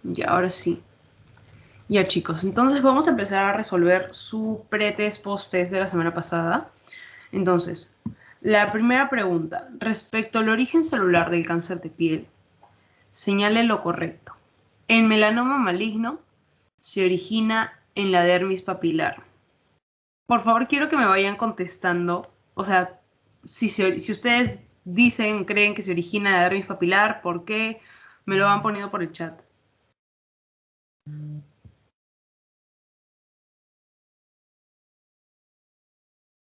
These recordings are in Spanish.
Ya, ahora sí. Ya, chicos, entonces vamos a empezar a resolver su pretest post-test de la semana pasada. Entonces, la primera pregunta, respecto al origen celular del cáncer de piel, señale lo correcto. El melanoma maligno se origina en la dermis papilar. Por favor, quiero que me vayan contestando, o sea, si ustedes dicen, creen que se origina en la dermis papilar, ¿por qué? Me lo van poniendo por el chat.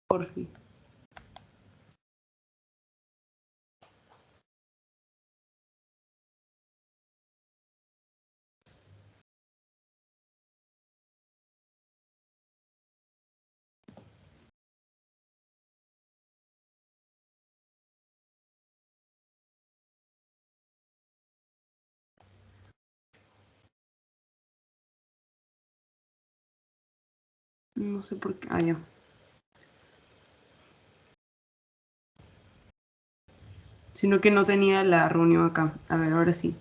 Por fin. No sé por qué. Ah, ya. Sino que no tenía la reunión acá. A ver, ahora sí.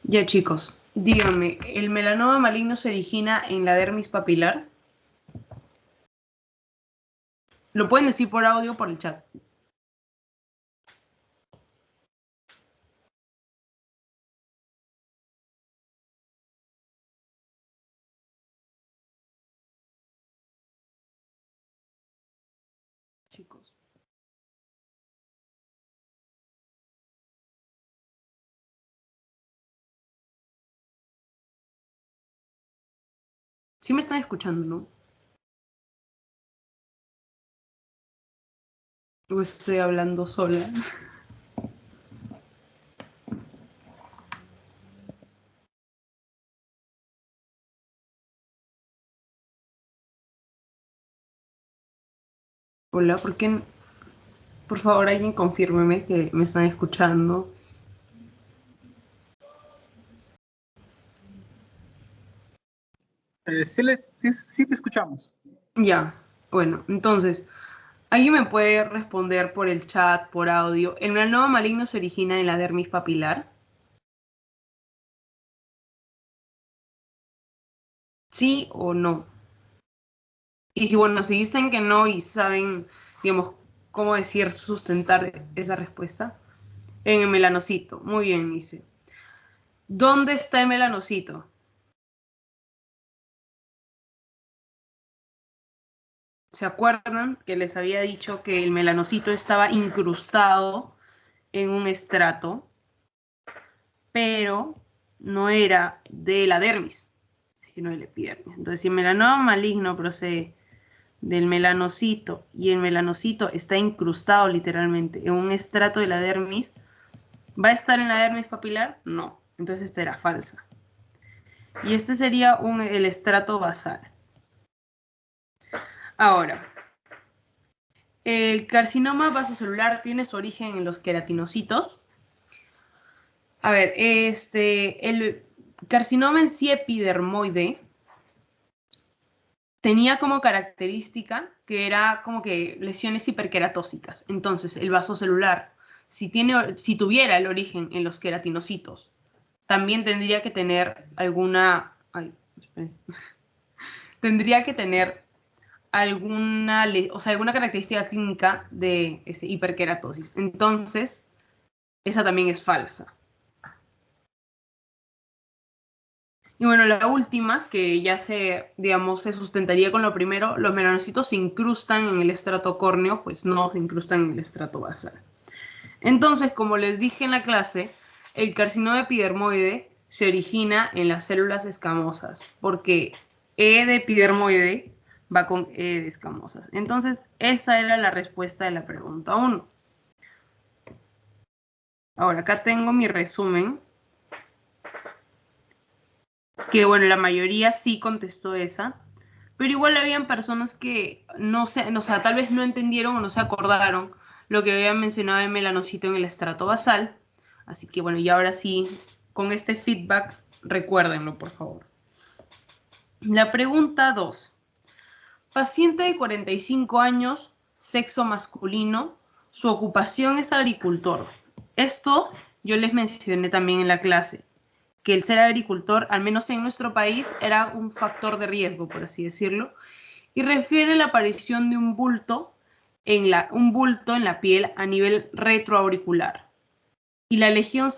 Ya, chicos, díganme, ¿el melanoma maligno se origina en la dermis papilar? Lo pueden decir por audio o por el chat. Chicos. Sí me están escuchando, ¿no? O estoy hablando sola. Hola, ¿por qué? Por favor, alguien confírmeme que me están escuchando. Sí te escuchamos. Ya, bueno, entonces, ¿alguien me puede responder por el chat, por audio? ¿El melanoma maligno se origina en la dermis papilar? ¿Sí o no? Y si, bueno, si dicen que no y saben, digamos, cómo decir, sustentar esa respuesta. En el melanocito. Muy bien, dice. ¿Dónde está el melanocito? ¿Se acuerdan que les había dicho que el melanocito estaba incrustado en un estrato, pero no era de la dermis, sino del epidermis? Entonces, si el melanoma maligno procede del melanocito y el melanocito está incrustado literalmente en un estrato de la dermis, ¿va a estar en la dermis papilar? No. Entonces esta era falsa. Y este sería el estrato basal. Ahora, el carcinoma vasocelular tiene su origen en los queratinocitos. A ver, el carcinoma en sí epidermoide tenía como característica que era como que lesiones hiperqueratósicas. Entonces, el vasocelular, si tuviera el origen en los queratinocitos, también tendría que tener alguna... Ay, tendría que tener alguna característica clínica de hiperkeratosis. Entonces, esa también es falsa. Y bueno, la última, que ya digamos, se sustentaría con lo primero, los melanocitos se incrustan en el estrato córneo, pues no se incrustan en el estrato basal. Entonces, como les dije en la clase, el carcinoma epidermoide se origina en las células escamosas, porque E de epidermoide va con E de escamosas. Entonces, esa era la respuesta de la pregunta 1. Ahora, acá tengo mi resumen, que bueno, la mayoría sí contestó esa, pero igual habían personas que no sé, o sea, tal vez no entendieron o no se acordaron lo que habían mencionado el melanocito en el estrato basal. Así que bueno, y ahora sí, con este feedback, recuérdenlo, por favor. La pregunta 2. Paciente de 45 años, sexo masculino, su ocupación es agricultor. esto yo les mencioné también en la clase, que el ser agricultor, al menos en nuestro país, era un factor de riesgo, por así decirlo, y refiere a la aparición de un bulto en la piel a nivel retroauricular. Y la lesión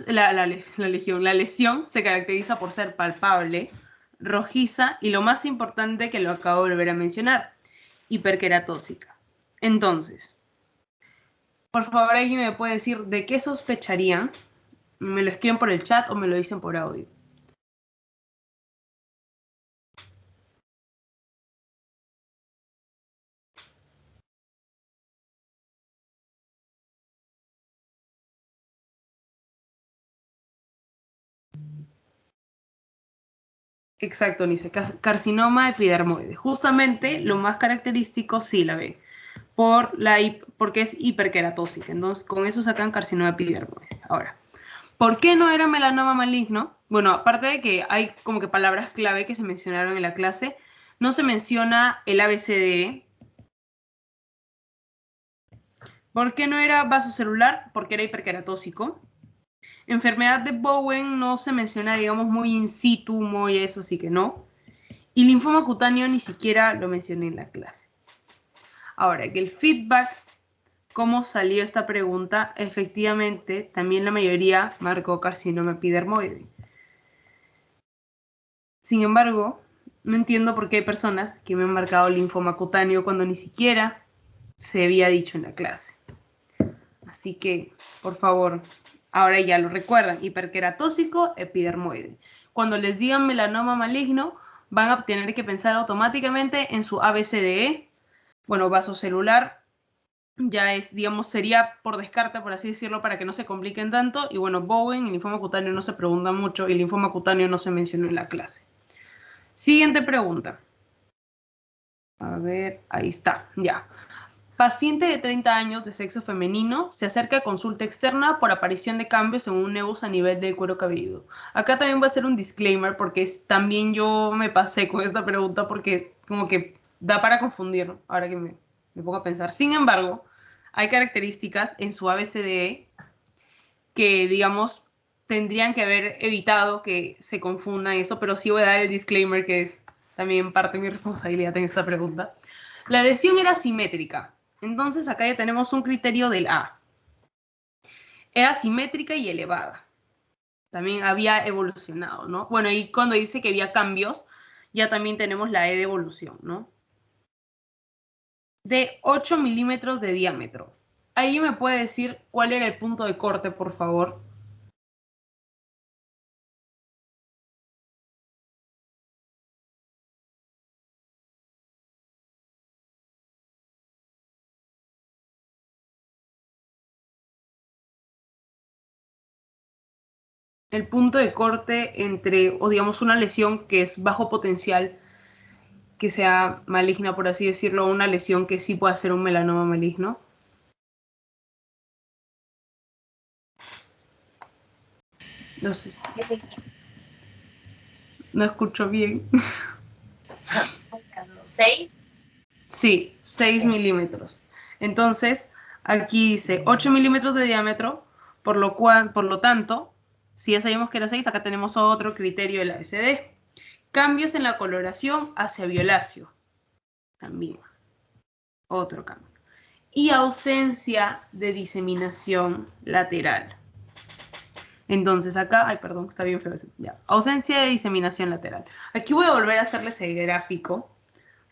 se caracteriza por ser palpable, rojiza y lo más importante que lo acabo de volver a mencionar, hiperqueratóxica. Entonces, por favor, ¿alguien me puede decir de qué sospecharían? ¿Me lo escriben por el chat o me lo dicen por audio? Exacto, Nice, carcinoma epidermoide. Justamente lo más característico sí la ve, porque es hiperqueratóxica. Entonces, con eso sacan carcinoma epidermoide. Ahora, ¿por qué no era melanoma maligno? Bueno, aparte de que hay como que palabras clave que se mencionaron en la clase, no se menciona el ABCDE. ¿Por qué no era vasocelular? Porque era hiperqueratóxico. Enfermedad de Bowen no se menciona, digamos, muy in situ, muy eso, así que no. Y linfoma cutáneo ni siquiera lo mencioné en la clase. Ahora, que el feedback, ¿cómo salió esta pregunta? Efectivamente, también la mayoría marcó carcinoma epidermoide. Sin embargo, no entiendo por qué hay personas que me han marcado linfoma cutáneo cuando ni siquiera se había dicho en la clase. Así que, por favor, ahora ya lo recuerdan, hiperqueratóxico, epidermoide. Cuando les digan melanoma maligno, van a tener que pensar automáticamente en su ABCDE. Bueno, vasocelular ya es, digamos, sería por descarte, por así decirlo, para que no se compliquen tanto. Y bueno, Bowen y linfoma cutáneo no se pregunta mucho y linfoma cutáneo no se mencionó en la clase. Siguiente pregunta. A ver, ahí está, ya. Paciente de 30 años de sexo femenino se acerca a consulta externa por aparición de cambios en un nevus a nivel del cuero cabelludo. Acá también voy a hacer un disclaimer porque también yo me pasé con esta pregunta porque como que da para confundir, ¿no? Ahora que me pongo a pensar. Sin embargo, hay características en su ABCDE que, digamos, tendrían que haber evitado que se confunda eso, pero sí voy a dar el disclaimer que es también parte de mi responsabilidad en esta pregunta. La lesión era simétrica. Entonces acá ya tenemos un criterio del A. Era simétrica y elevada. También había evolucionado, ¿no? Bueno, y cuando dice que había cambios, ya también tenemos la E de evolución, ¿no? De 8 milímetros de diámetro. ¿Ahí me puede decir cuál era el punto de corte, por favor? El punto de corte entre, o digamos, una lesión que es bajo potencial, que sea maligna, por así decirlo, o una lesión que sí pueda ser un melanoma maligno. No sé. No escucho bien. 6. Sí, 6 milímetros. Entonces, aquí dice 8 milímetros de diámetro, por lo tanto, si ya sabíamos que era 6, acá tenemos otro criterio de la ABCD. Cambios en la coloración hacia violáceo. También. Otro cambio. Y ausencia de diseminación lateral. Entonces acá, ay, perdón, está bien feo eso. Ya. Ausencia de diseminación lateral. Aquí voy a volver a hacerles el gráfico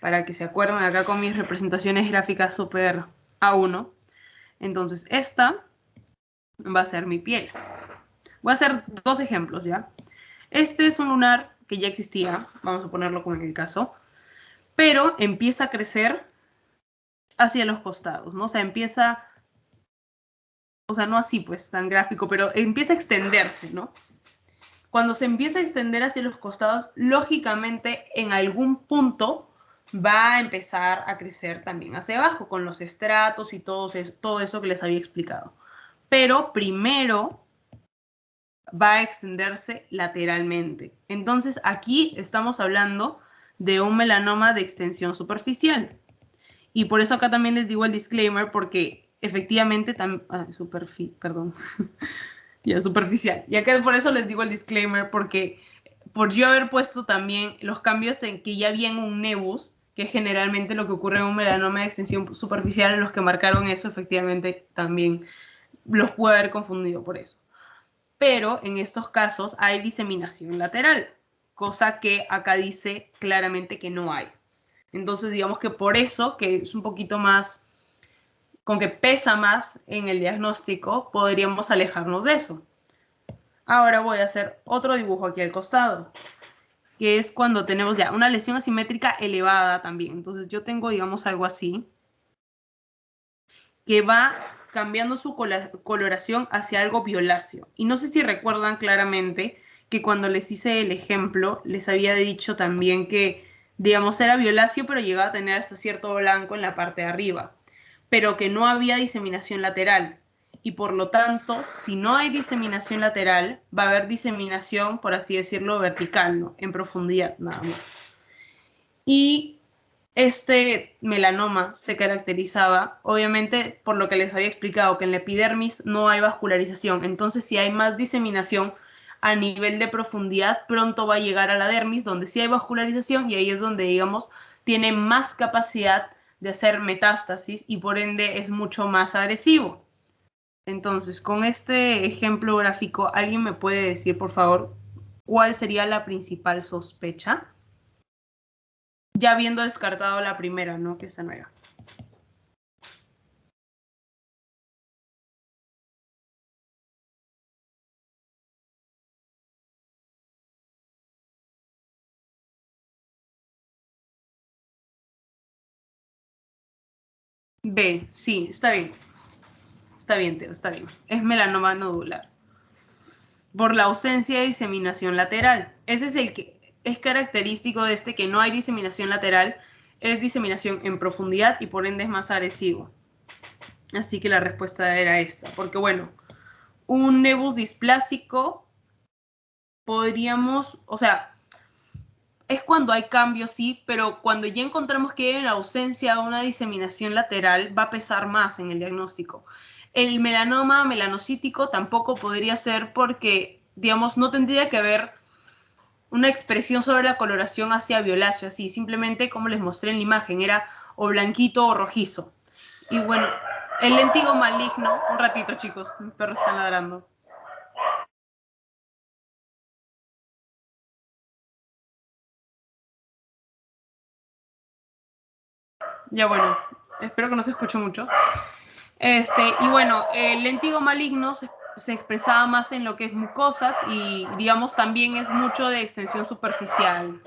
para que se acuerden acá con mis representaciones gráficas súper A1. Entonces esta va a ser mi piel. Voy a hacer dos ejemplos, ¿ya? Este es un lunar que ya existía, vamos a ponerlo como en el caso, pero empieza a crecer hacia los costados, ¿no? O sea, empieza, o sea, no así pues tan gráfico, pero empieza a extenderse, ¿no? Cuando se empieza a extender hacia los costados, lógicamente en algún punto va a empezar a crecer también hacia abajo, con los estratos y todo eso que les había explicado. Pero primero va a extenderse lateralmente. Entonces aquí estamos hablando de un melanoma de extensión superficial. Y por eso acá también les digo el disclaimer, porque efectivamente, perdón, ya superficial. Y acá por eso les digo el disclaimer, porque por yo haber puesto también los cambios en que ya había en un nebus, que es generalmente lo que ocurre en un melanoma de extensión superficial, los que marcaron eso, efectivamente, también los pude haber confundido por eso. Pero en estos casos hay diseminación lateral, cosa que acá dice claramente que no hay. Entonces, digamos que por eso, que es un poquito más, con que pesa más en el diagnóstico, podríamos alejarnos de eso. Ahora voy a hacer otro dibujo aquí al costado, que es cuando tenemos ya una lesión asimétrica elevada también. Entonces yo tengo, digamos, algo así, que va cambiando su coloración hacia algo violáceo. Y no sé si recuerdan claramente que cuando les hice el ejemplo, les había dicho también que, digamos, era violáceo, pero llegaba a tener hasta cierto blanco en la parte de arriba, pero que no había diseminación lateral. Y por lo tanto, si no hay diseminación lateral, va a haber diseminación, por así decirlo, vertical, ¿no? En profundidad, nada más. Y este melanoma se caracterizaba, obviamente, por lo que les había explicado, que en la epidermis no hay vascularización. Entonces, si hay más diseminación a nivel de profundidad, pronto va a llegar a la dermis, donde sí hay vascularización, y ahí es donde, digamos, tiene más capacidad de hacer metástasis y por ende es mucho más agresivo. Entonces, con este ejemplo gráfico, ¿alguien me puede decir, por favor, cuál sería la principal sospecha? Ya habiendo descartado la primera, ¿no? Que esa no era. B, sí, está bien. Está bien, Teo, está bien. Es melanoma nodular. Por la ausencia de diseminación lateral. Ese es el que es característico de este, que no hay diseminación lateral, es diseminación en profundidad y por ende es más agresivo. Así que la respuesta era esta. Porque bueno, un nebus displásico podríamos, o sea, es cuando hay cambios, sí, pero cuando ya encontramos que hay una ausencia de una diseminación lateral, va a pesar más en el diagnóstico. El melanoma melanocítico tampoco podría ser porque, digamos, no tendría que haber una expresión sobre la coloración hacia violáceo, así, simplemente como les mostré en la imagen, era o blanquito o rojizo. Y bueno, el léntigo maligno, un ratito chicos, mis perros están ladrando. Ya bueno, espero que no se escuche mucho. Y bueno, el léntigo maligno se expresaba más en lo que es mucosas y digamos también es mucho de extensión superficial.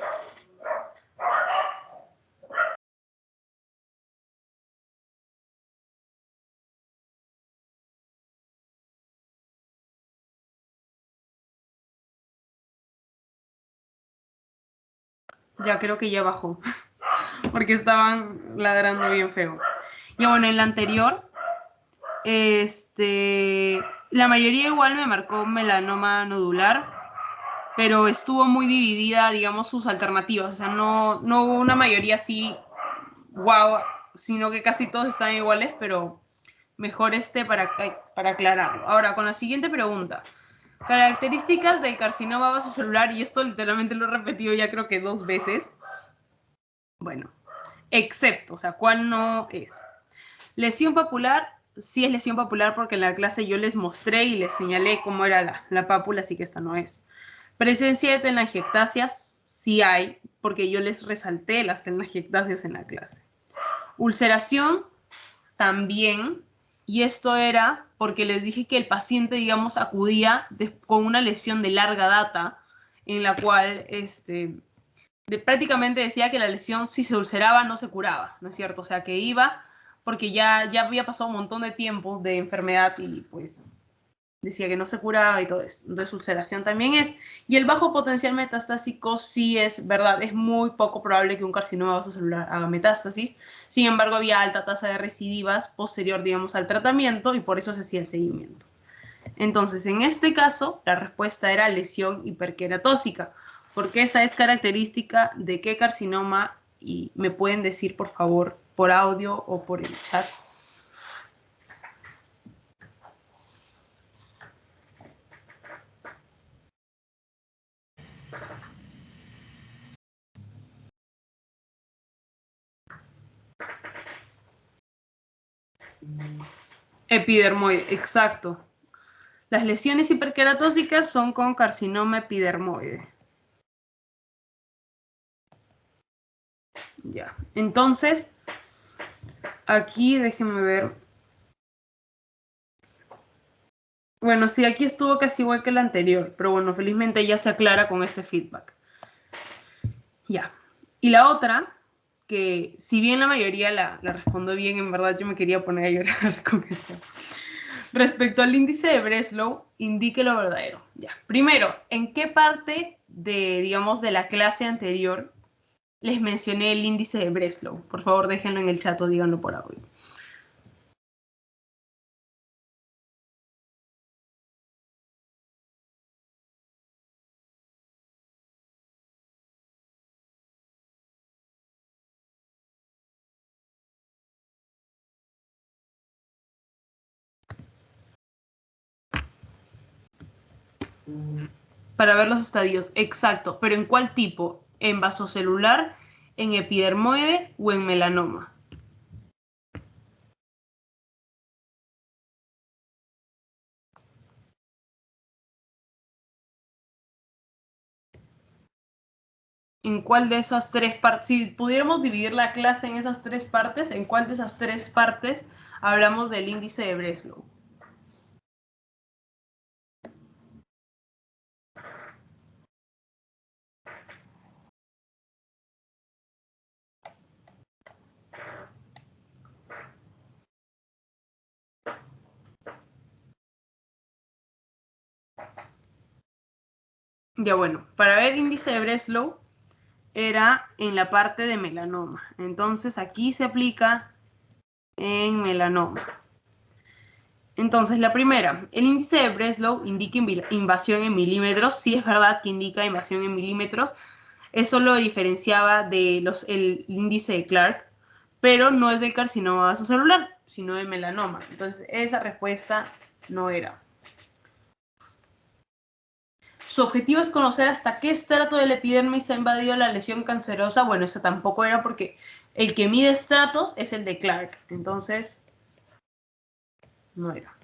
Ya creo que ya bajó, porque estaban ladrando bien feo. Y bueno, en la anterior, la mayoría igual me marcó melanoma nodular, pero estuvo muy dividida, digamos, sus alternativas. O sea, no hubo una mayoría así, wow, sino que casi todos están iguales, pero mejor para aclararlo. Ahora, con la siguiente pregunta. Características del carcinoma vasocelular, y esto literalmente lo he repetido ya creo que 2 veces. Bueno, excepto, o sea, ¿cuál no es? Lesión papular, sí es lesión papular porque en la clase yo les mostré y les señalé cómo era la pápula, así que esta no es. Presencia de telangiectasias, sí hay, porque yo les resalté las telangiectasias en la clase. Ulceración, también, y esto era porque les dije que el paciente, digamos, acudía con una lesión de larga data, en la cual prácticamente decía que la lesión, si se ulceraba, no se curaba, ¿no es cierto? O sea, que iba porque ya había pasado un montón de tiempo de enfermedad y pues decía que no se curaba y todo esto. Entonces, ulceración también es. Y el bajo potencial metastásico sí es verdad. Es muy poco probable que un carcinoma vasocelular haga metástasis. Sin embargo, había alta tasa de recidivas posterior, digamos, al tratamiento y por eso se hacía el seguimiento. Entonces, en este caso, la respuesta era lesión hiperqueratósica, porque esa es característica de qué carcinoma, y me pueden decir, por favor, por audio o por el chat. Epidermoide, exacto. Las lesiones hiperqueratóxicas son con carcinoma epidermoide. Ya, entonces, aquí déjenme ver. Bueno, sí, aquí estuvo casi igual que el anterior, pero bueno, felizmente ya se aclara con este feedback. Ya. Y la otra, que si bien la mayoría la respondo bien, en verdad yo me quería poner a llorar con esto. Respecto al índice de Breslow, indique lo verdadero. Ya. Primero, ¿en qué parte de, digamos, de la clase anterior les mencioné el índice de Breslow? Por favor, déjenlo en el chat o díganlo por audio. Para ver los estadios, exacto. ¿Pero en cuál tipo? ¿En vasocelular, en epidermoide o en melanoma? ¿En cuál de esas tres partes? Si pudiéramos dividir la clase en esas tres partes, ¿en cuál de esas tres partes hablamos del índice de Breslow? Ya bueno, para ver índice de Breslow era en la parte de melanoma. Entonces aquí se aplica en melanoma. Entonces la primera, el índice de Breslow indica invasión en milímetros. Sí es verdad que indica invasión en milímetros. Eso lo diferenciaba de el índice de Clark, pero no es del carcinoma vasocelular, sino del melanoma. Entonces esa respuesta no era. Su objetivo es conocer hasta qué estrato del epidermis ha invadido la lesión cancerosa. Bueno, eso tampoco era porque el que mide estratos es el de Clark. Entonces, no era.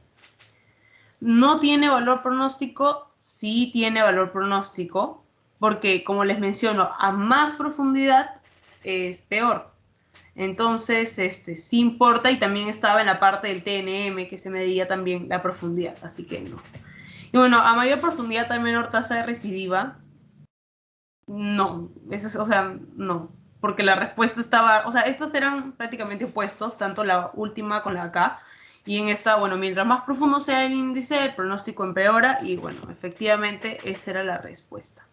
No tiene valor pronóstico, sí tiene valor pronóstico, porque como les menciono, a más profundidad es peor. Entonces, sí importa y también estaba en la parte del TNM que se medía también la profundidad, así que no. Y bueno, a mayor profundidad hay menor tasa de recidiva. No, o sea, no, porque la respuesta estaba, o sea, estas eran prácticamente opuestos, tanto la última con la de acá, y en esta, bueno, mientras más profundo sea el índice, el pronóstico empeora, y bueno, efectivamente esa era la respuesta.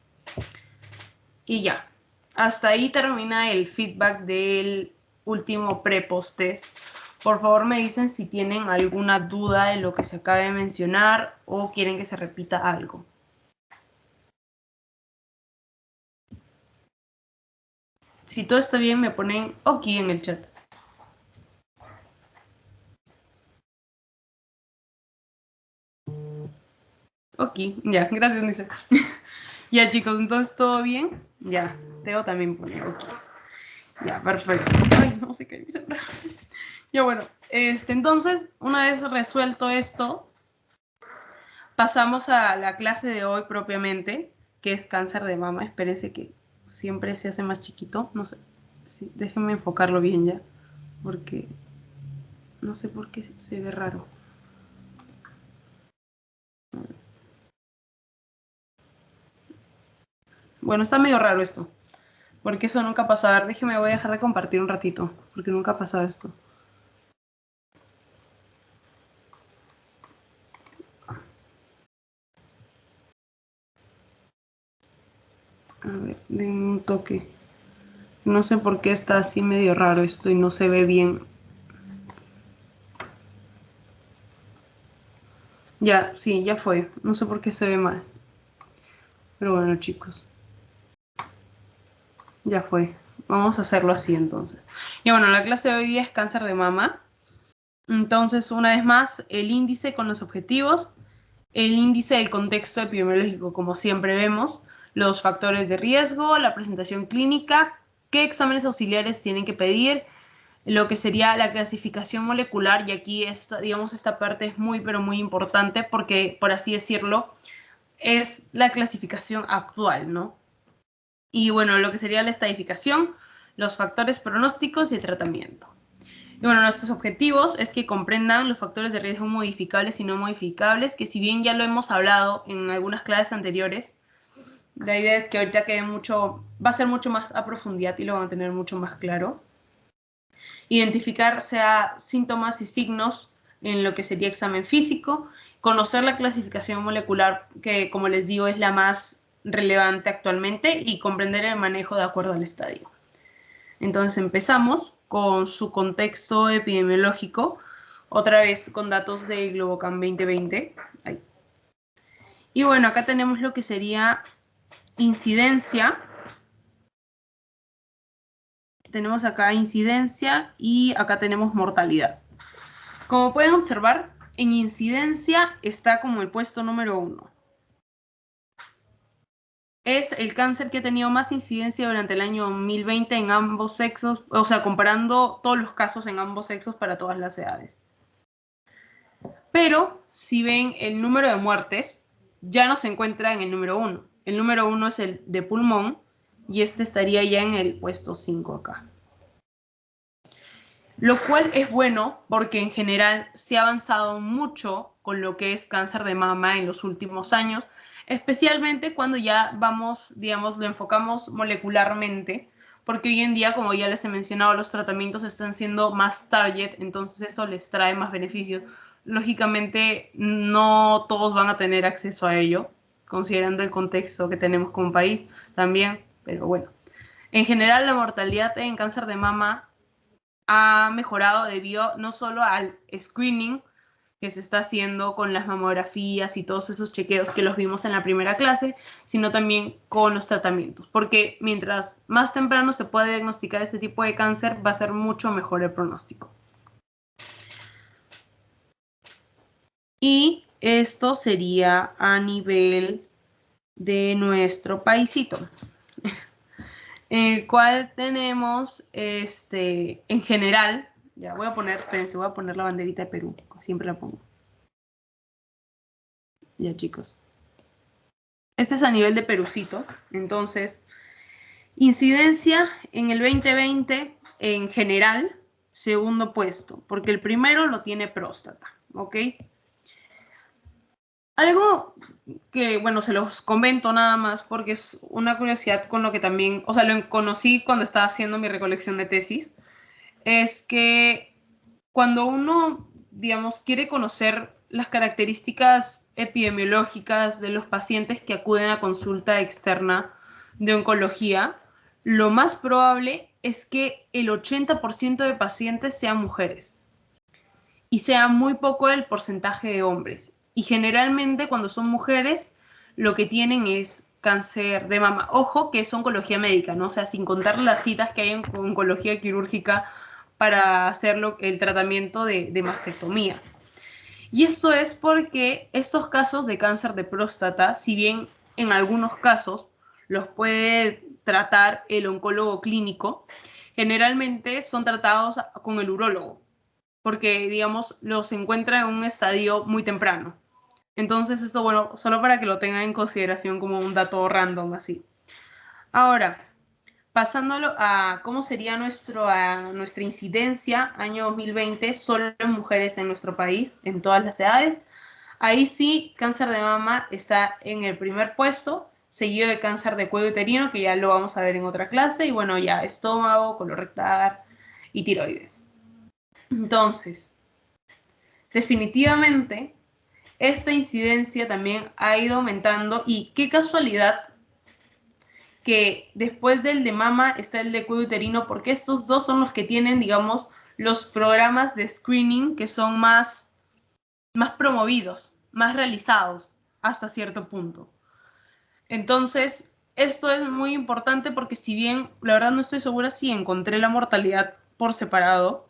Y ya, hasta ahí termina el feedback del último pre-post test. Por favor me dicen si tienen alguna duda de lo que se acaba de mencionar o quieren que se repita algo. Si todo está bien, me ponen OK en el chat. OK, ya, gracias, Nisa. Ya, chicos, entonces, ¿todo bien? Ya, Teo también pone OK. Ya, perfecto. Ay, no sé qué dice. Ya, bueno, entonces, una vez resuelto esto, pasamos a la clase de hoy propiamente, que es cáncer de mama. Espérense que siempre se hace más chiquito. No sé, sí, déjenme enfocarlo bien ya, porque no sé por qué se ve raro. Bueno, está medio raro esto, porque eso nunca ha pasado. A ver, déjenme, voy a dejar de compartir un ratito, porque nunca ha pasado esto. A ver, denme un toque. No sé por qué está así medio raro esto y no se ve bien. Ya, sí, ya fue. No sé por qué se ve mal. Pero bueno, chicos. Ya fue. Vamos a hacerlo así entonces. Y bueno, la clase de hoy día es cáncer de mama. Entonces, una vez más, el índice con los objetivos, el índice del contexto epidemiológico, como siempre vemos, los factores de riesgo, la presentación clínica, qué exámenes auxiliares tienen que pedir, lo que sería la clasificación molecular, y aquí digamos, esta parte es muy, pero muy importante porque, por así decirlo, es la clasificación actual, ¿no? Y bueno, lo que sería la estadificación, los factores pronósticos y el tratamiento. Y bueno, nuestros objetivos es que comprendan los factores de riesgo modificables y no modificables, que si bien ya lo hemos hablado en algunas clases anteriores, la idea es que ahorita va a ser mucho más a profundidad y lo van a tener mucho más claro. Identificar sea síntomas y signos en lo que sería examen físico, conocer la clasificación molecular, que como les digo es la más relevante actualmente, y comprender el manejo de acuerdo al estadio. Entonces empezamos con su contexto epidemiológico, otra vez con datos de Globocam 2020. Ahí. Y bueno, acá tenemos lo que sería incidencia. Tenemos acá incidencia y acá tenemos mortalidad. Como pueden observar, en incidencia está como el puesto número 1. Es el cáncer que ha tenido más incidencia durante el año 2020 en ambos sexos, o sea, comparando todos los casos en ambos sexos para todas las edades. Pero si ven el número de muertes, ya no se encuentra en el número 1. El número 1 es el de pulmón y este estaría ya en el puesto 5 acá. Lo cual es bueno porque en general se ha avanzado mucho con lo que es cáncer de mama en los últimos años, especialmente cuando ya vamos, digamos, lo enfocamos molecularmente, porque hoy en día, como ya les he mencionado, los tratamientos están siendo más target, entonces eso les trae más beneficios. Lógicamente, no todos van a tener acceso a ello, considerando el contexto que tenemos como país también, pero bueno. En general, la mortalidad en cáncer de mama ha mejorado debido no solo al screening que se está haciendo con las mamografías y todos esos chequeos que los vimos en la primera clase, sino también con los tratamientos, porque mientras más temprano se puede diagnosticar este tipo de cáncer, va a ser mucho mejor el pronóstico. Y esto sería a nivel de nuestro paisito, en el cual tenemos, en general, ya voy a poner, espérense, voy a poner la banderita de Perú, siempre la pongo. Ya, chicos. Este es a nivel de Perucito. Entonces, incidencia en el 2020, en general, segundo puesto, porque el primero lo tiene próstata, ¿ok? Algo que, bueno, se los comento nada más porque es una curiosidad con lo que también, o sea, lo conocí cuando estaba haciendo mi recolección de tesis, es que cuando uno, digamos, quiere conocer las características epidemiológicas de los pacientes que acuden a consulta externa de oncología, lo más probable es que el 80% de pacientes sean mujeres y sea muy poco el porcentaje de hombres. Y generalmente cuando son mujeres, lo que tienen es cáncer de mama. Ojo que es oncología médica, ¿no? O sea, sin contar las citas que hay en oncología quirúrgica para hacer el tratamiento de mastectomía. Y eso es porque estos casos de cáncer de próstata, si bien en algunos casos los puede tratar el oncólogo clínico, generalmente son tratados con el urólogo, porque, digamos, los encuentra en un estadio muy temprano. Entonces, esto, bueno, solo para que lo tengan en consideración como un dato random así. Ahora, pasándolo a cómo sería nuestra incidencia año 2020 solo en mujeres en nuestro país, en todas las edades. Ahí sí, cáncer de mama está en el primer puesto, seguido de cáncer de cuello uterino, que ya lo vamos a ver en otra clase, y bueno, ya estómago, colorectal y tiroides. Entonces, definitivamente, esta incidencia también ha ido aumentando y qué casualidad que después del de mama está el de cuello uterino, porque estos dos son los que tienen, digamos, los programas de screening que son más promovidos, más realizados hasta cierto punto. Entonces, esto es muy importante porque si bien, la verdad no estoy segura si encontré la mortalidad por separado,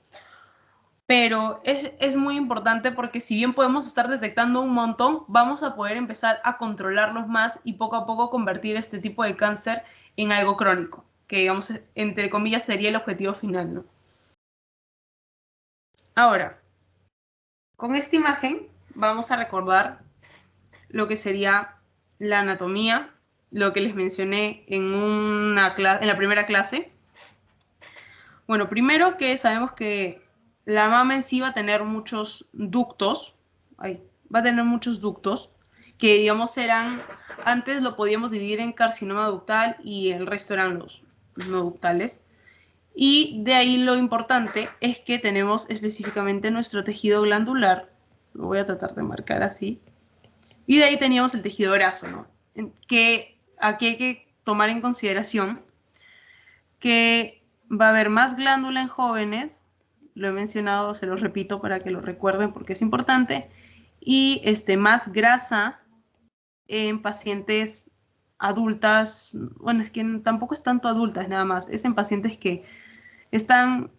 pero es muy importante porque si bien podemos estar detectando un montón, vamos a poder empezar a controlarlos más y poco a poco convertir este tipo de cáncer en algo crónico, que digamos, entre comillas, sería el objetivo final, ¿no? Ahora, con esta imagen vamos a recordar lo que sería la anatomía, lo que les mencioné en la primera clase. Bueno, primero que sabemos que la mama en sí va a tener muchos ductos, que digamos antes lo podíamos dividir en carcinoma ductal y el resto eran los no ductales. Y de ahí lo importante es que tenemos específicamente nuestro tejido glandular, lo voy a tratar de marcar así, y de ahí teníamos el tejido graso, ¿no? Que aquí hay que tomar en consideración que va a haber más glándula en jóvenes, lo he mencionado, se lo repito para que lo recuerden porque es importante, y más grasa en pacientes adultas, bueno, es que tampoco es tanto adultas nada más, es en pacientes que están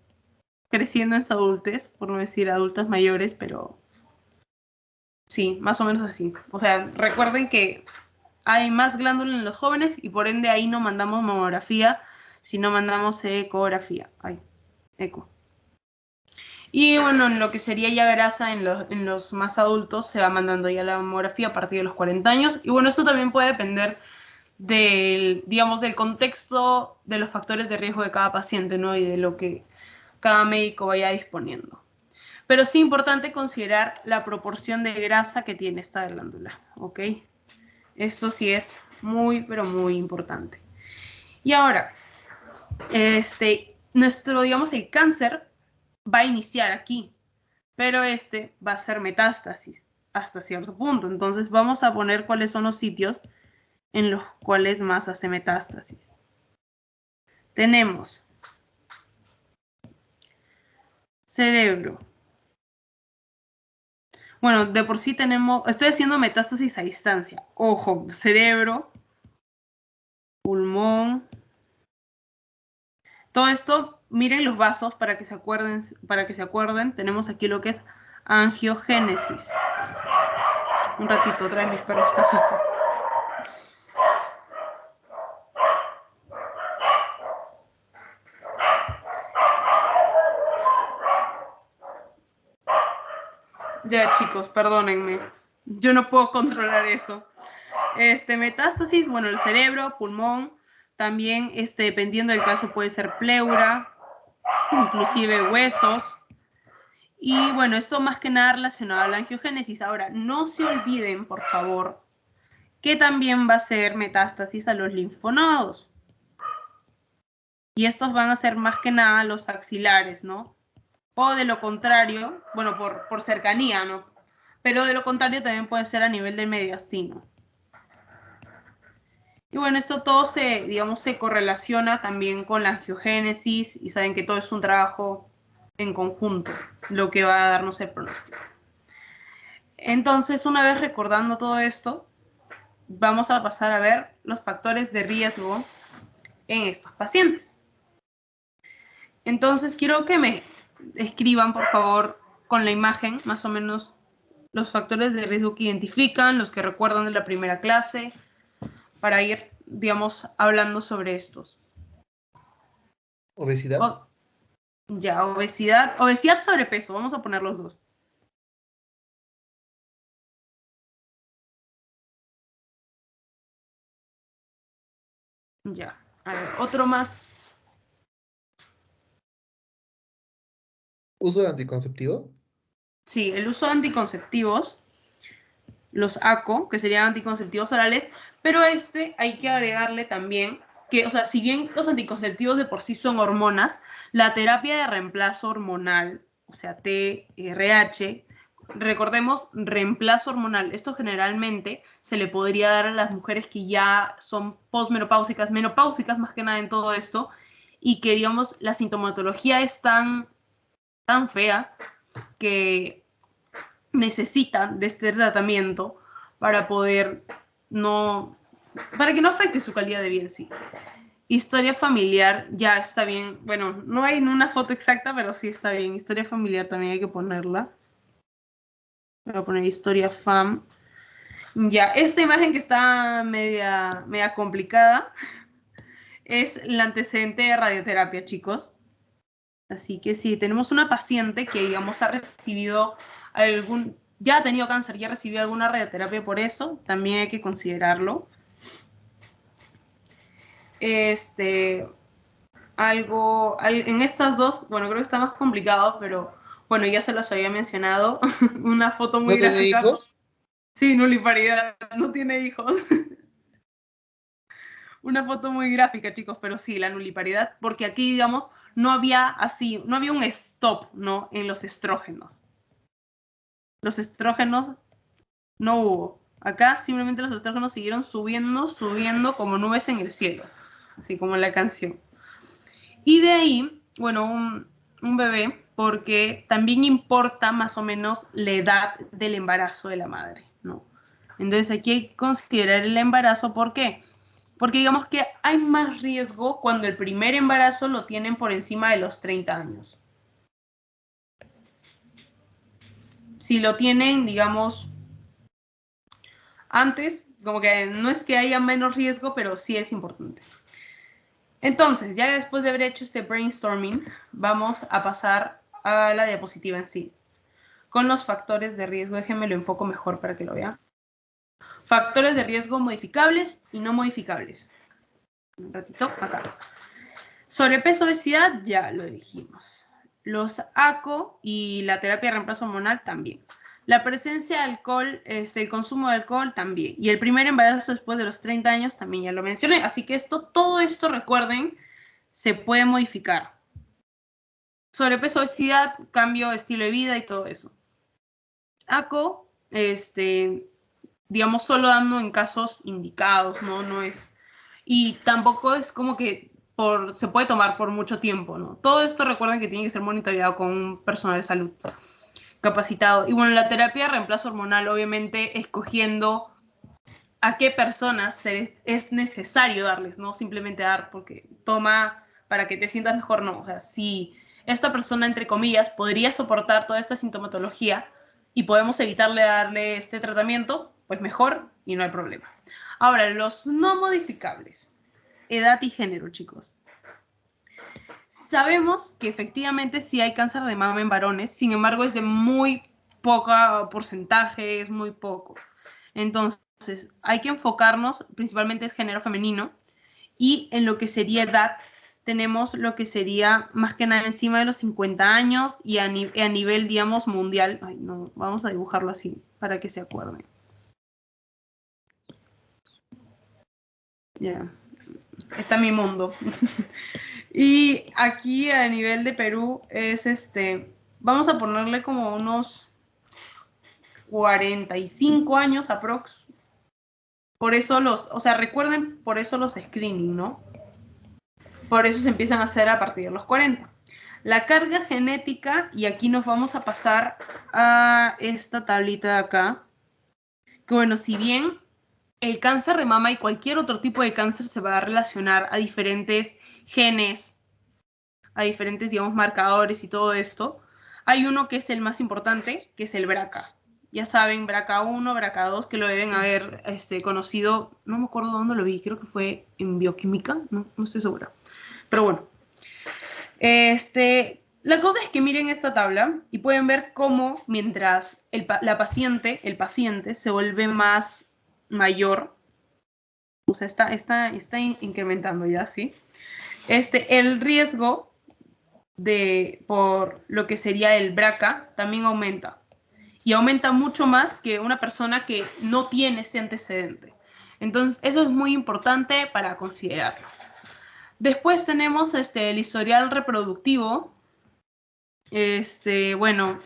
creciendo en su adultez, por no decir adultas mayores, pero sí, más o menos así. O sea, recuerden que hay más glándula en los jóvenes y por ende ahí no mandamos mamografía, sino mandamos ecografía. Ay, eco. Y bueno, en lo que sería ya grasa en los más adultos se va mandando ya la mamografía a partir de los 40 años. Y bueno, esto también puede depender digamos, del contexto de los factores de riesgo de cada paciente, ¿no? Y de lo que cada médico vaya disponiendo. Pero sí es importante considerar la proporción de grasa que tiene esta glándula, ¿ok? Esto sí es muy, pero muy importante. Y ahora, digamos, el cáncer va a iniciar aquí, pero va a ser metástasis hasta cierto punto. Entonces vamos a poner cuáles son los sitios en los cuales más hace metástasis. Tenemos cerebro. Bueno, de por sí estoy haciendo metástasis a distancia. Ojo, cerebro, pulmón. Todo esto, miren los vasos para que se acuerden. Tenemos aquí lo que es angiogénesis. Un ratito, otra vez mis perros están. Ya, chicos, perdónenme. Yo no puedo controlar eso. Metástasis, bueno, el cerebro, pulmón, también, dependiendo del caso, puede ser pleura, inclusive huesos. Y bueno, esto más que nada relacionado a la angiogénesis. Ahora, no se olviden, por favor, que también va a ser metástasis a los linfonodos. Y estos van a ser más que nada los axilares, ¿no? O de lo contrario, bueno, por cercanía, ¿no? Pero de lo contrario también puede ser a nivel del mediastino. Y bueno, esto todo digamos, se correlaciona también con la angiogénesis y saben que todo es un trabajo en conjunto, lo que va a darnos el pronóstico. Entonces, una vez recordando todo esto, vamos a pasar a ver los factores de riesgo en estos pacientes. Entonces, quiero que me escriban, por favor, con la imagen, más o menos, los factores de riesgo que identifican, los que recuerdan de la primera clase, para ir, digamos, hablando sobre estos. Obesidad. Ya, obesidad, sobrepeso, vamos a poner los dos. Ya, a ver, otro más. Uso de anticonceptivo. Sí, el uso de anticonceptivos, los ACO, que serían anticonceptivos orales, pero hay que agregarle también que, o sea, si bien los anticonceptivos de por sí son hormonas, la terapia de reemplazo hormonal, o sea, TRH, recordemos, reemplazo hormonal, esto generalmente se le podría dar a las mujeres que ya son posmenopáusicas, menopáusicas más que nada en todo esto, y que, digamos, la sintomatología es tan fea que necesitan de este tratamiento para para que no afecte su calidad de vida en sí. Historia familiar, ya está bien. Bueno, no hay una foto exacta, pero sí está bien. Historia familiar también hay que ponerla. Voy a poner historia fam. Ya, esta imagen que está media complicada es el antecedente de radioterapia, chicos. Así que si tenemos una paciente que, digamos, ha recibido ya ha tenido cáncer, ya ha recibido alguna radioterapia por eso, también hay que considerarlo. En estas dos, bueno, creo que está más complicado, pero bueno, ya se los había mencionado. Una foto ¿No muy tiene gráfica. hijos? Sí, nuliparidad, no tiene hijos. Una foto muy gráfica, chicos, pero sí, la nuliparidad, porque aquí, digamos, no había un stop, ¿no? En los estrógenos. Los estrógenos no hubo. Acá simplemente los estrógenos siguieron subiendo, subiendo como nubes en el cielo, así como en la canción. Y de ahí, bueno, un bebé, porque también importa más o menos la edad del embarazo de la madre, ¿no? Entonces aquí hay que considerar el embarazo, ¿por qué? Porque digamos que hay más riesgo cuando el primer embarazo lo tienen por encima de los 30 años. Si lo tienen, digamos, antes, como que no es que haya menos riesgo, pero sí es importante. Entonces, ya después de haber hecho este brainstorming, vamos a pasar a la diapositiva en sí. Con los factores de riesgo, déjenme lo enfoco mejor para que lo vean. Factores de riesgo modificables y no modificables. Un ratito, acá. Sobrepeso, obesidad, ya lo elegimos. Los ACO y la terapia de reemplazo hormonal también. La presencia de alcohol, el consumo de alcohol también. Y el primer embarazo después de los 30 años también ya lo mencioné. Así que todo esto, recuerden, se puede modificar. Sobrepeso, obesidad, cambio de estilo de vida y todo eso. ACO, digamos, solo dando en casos indicados, ¿no? No es... Y tampoco es como que se puede tomar por mucho tiempo, ¿no? Todo esto recuerden que tiene que ser monitoreado con un personal de salud capacitado. Y bueno, la terapia de reemplazo hormonal, obviamente, escogiendo a qué personas es necesario darles, no simplemente dar porque toma para que te sientas mejor, no. O sea, si esta persona, entre comillas, podría soportar toda esta sintomatología y podemos evitarle darle este tratamiento, pues mejor y no hay problema. Ahora, los no modificables. Edad y género, chicos. Sabemos que efectivamente sí hay cáncer de mama en varones, sin embargo es de muy poca porcentaje, es muy poco. Entonces, hay que enfocarnos, principalmente es género femenino, y en lo que sería edad, tenemos lo que sería más que nada encima de los 50 años y a nivel, digamos, mundial. Ay, no, vamos a dibujarlo así para que se acuerden. Ya, está mi mundo. Y aquí a nivel de Perú es vamos a ponerle como unos 45 años aprox. Por eso o sea, recuerden, por eso los screening, ¿no? Por eso se empiezan a hacer a partir de los 40. La carga genética, y aquí nos vamos a pasar a esta tablita de acá, que bueno, si bien el cáncer de mama y cualquier otro tipo de cáncer se va a relacionar a diferentes genes, a diferentes, digamos, marcadores y todo esto, hay uno que es el más importante, que es el BRCA. Ya saben, BRCA1, BRCA2, que lo deben haber conocido, no me acuerdo dónde lo vi, creo que fue en bioquímica, no estoy segura. Pero bueno, la cosa es que miren esta tabla y pueden ver cómo mientras el paciente se vuelve más mayor, o sea, está incrementando ya, ¿sí? El riesgo por lo que sería el BRCA también aumenta. Y aumenta mucho más que una persona que no tiene este antecedente. Entonces, eso es muy importante para considerarlo. Después tenemos el historial reproductivo. Bueno,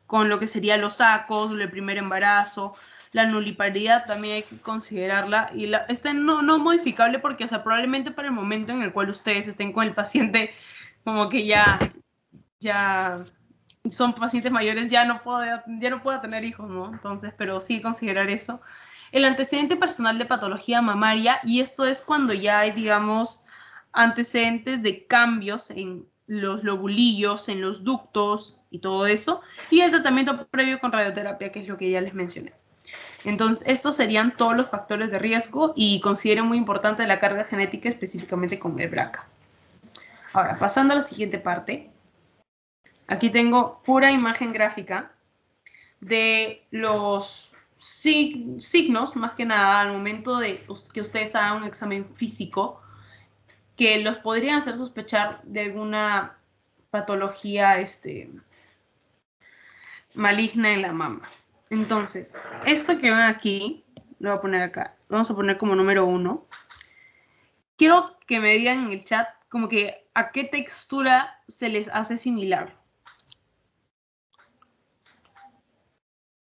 con lo que serían los sacos, el primer embarazo, la nuliparidad también hay que considerarla. Y no modificable porque, o sea, probablemente para el momento en el cual ustedes estén con el paciente, como que ya son pacientes mayores, ya no pueda tener hijos, ¿no? Entonces, pero sí considerar eso. El antecedente personal de patología mamaria, y esto es cuando ya hay, digamos, antecedentes de cambios en los lobulillos, en los ductos y todo eso, y el tratamiento previo con radioterapia, que es lo que ya les mencioné. Entonces, estos serían todos los factores de riesgo y considero muy importante la carga genética, específicamente con el BRCA. Ahora, pasando a la siguiente parte, Aquí tengo pura imagen gráfica de los signos, más que nada, al momento de que ustedes hagan un examen físico, que los podrían hacer sospechar de alguna patología maligna en la mama. Entonces, esto que ven aquí, lo voy a poner acá, vamos a poner como número 1. Quiero que me digan en el chat como que a qué textura se les hace similar.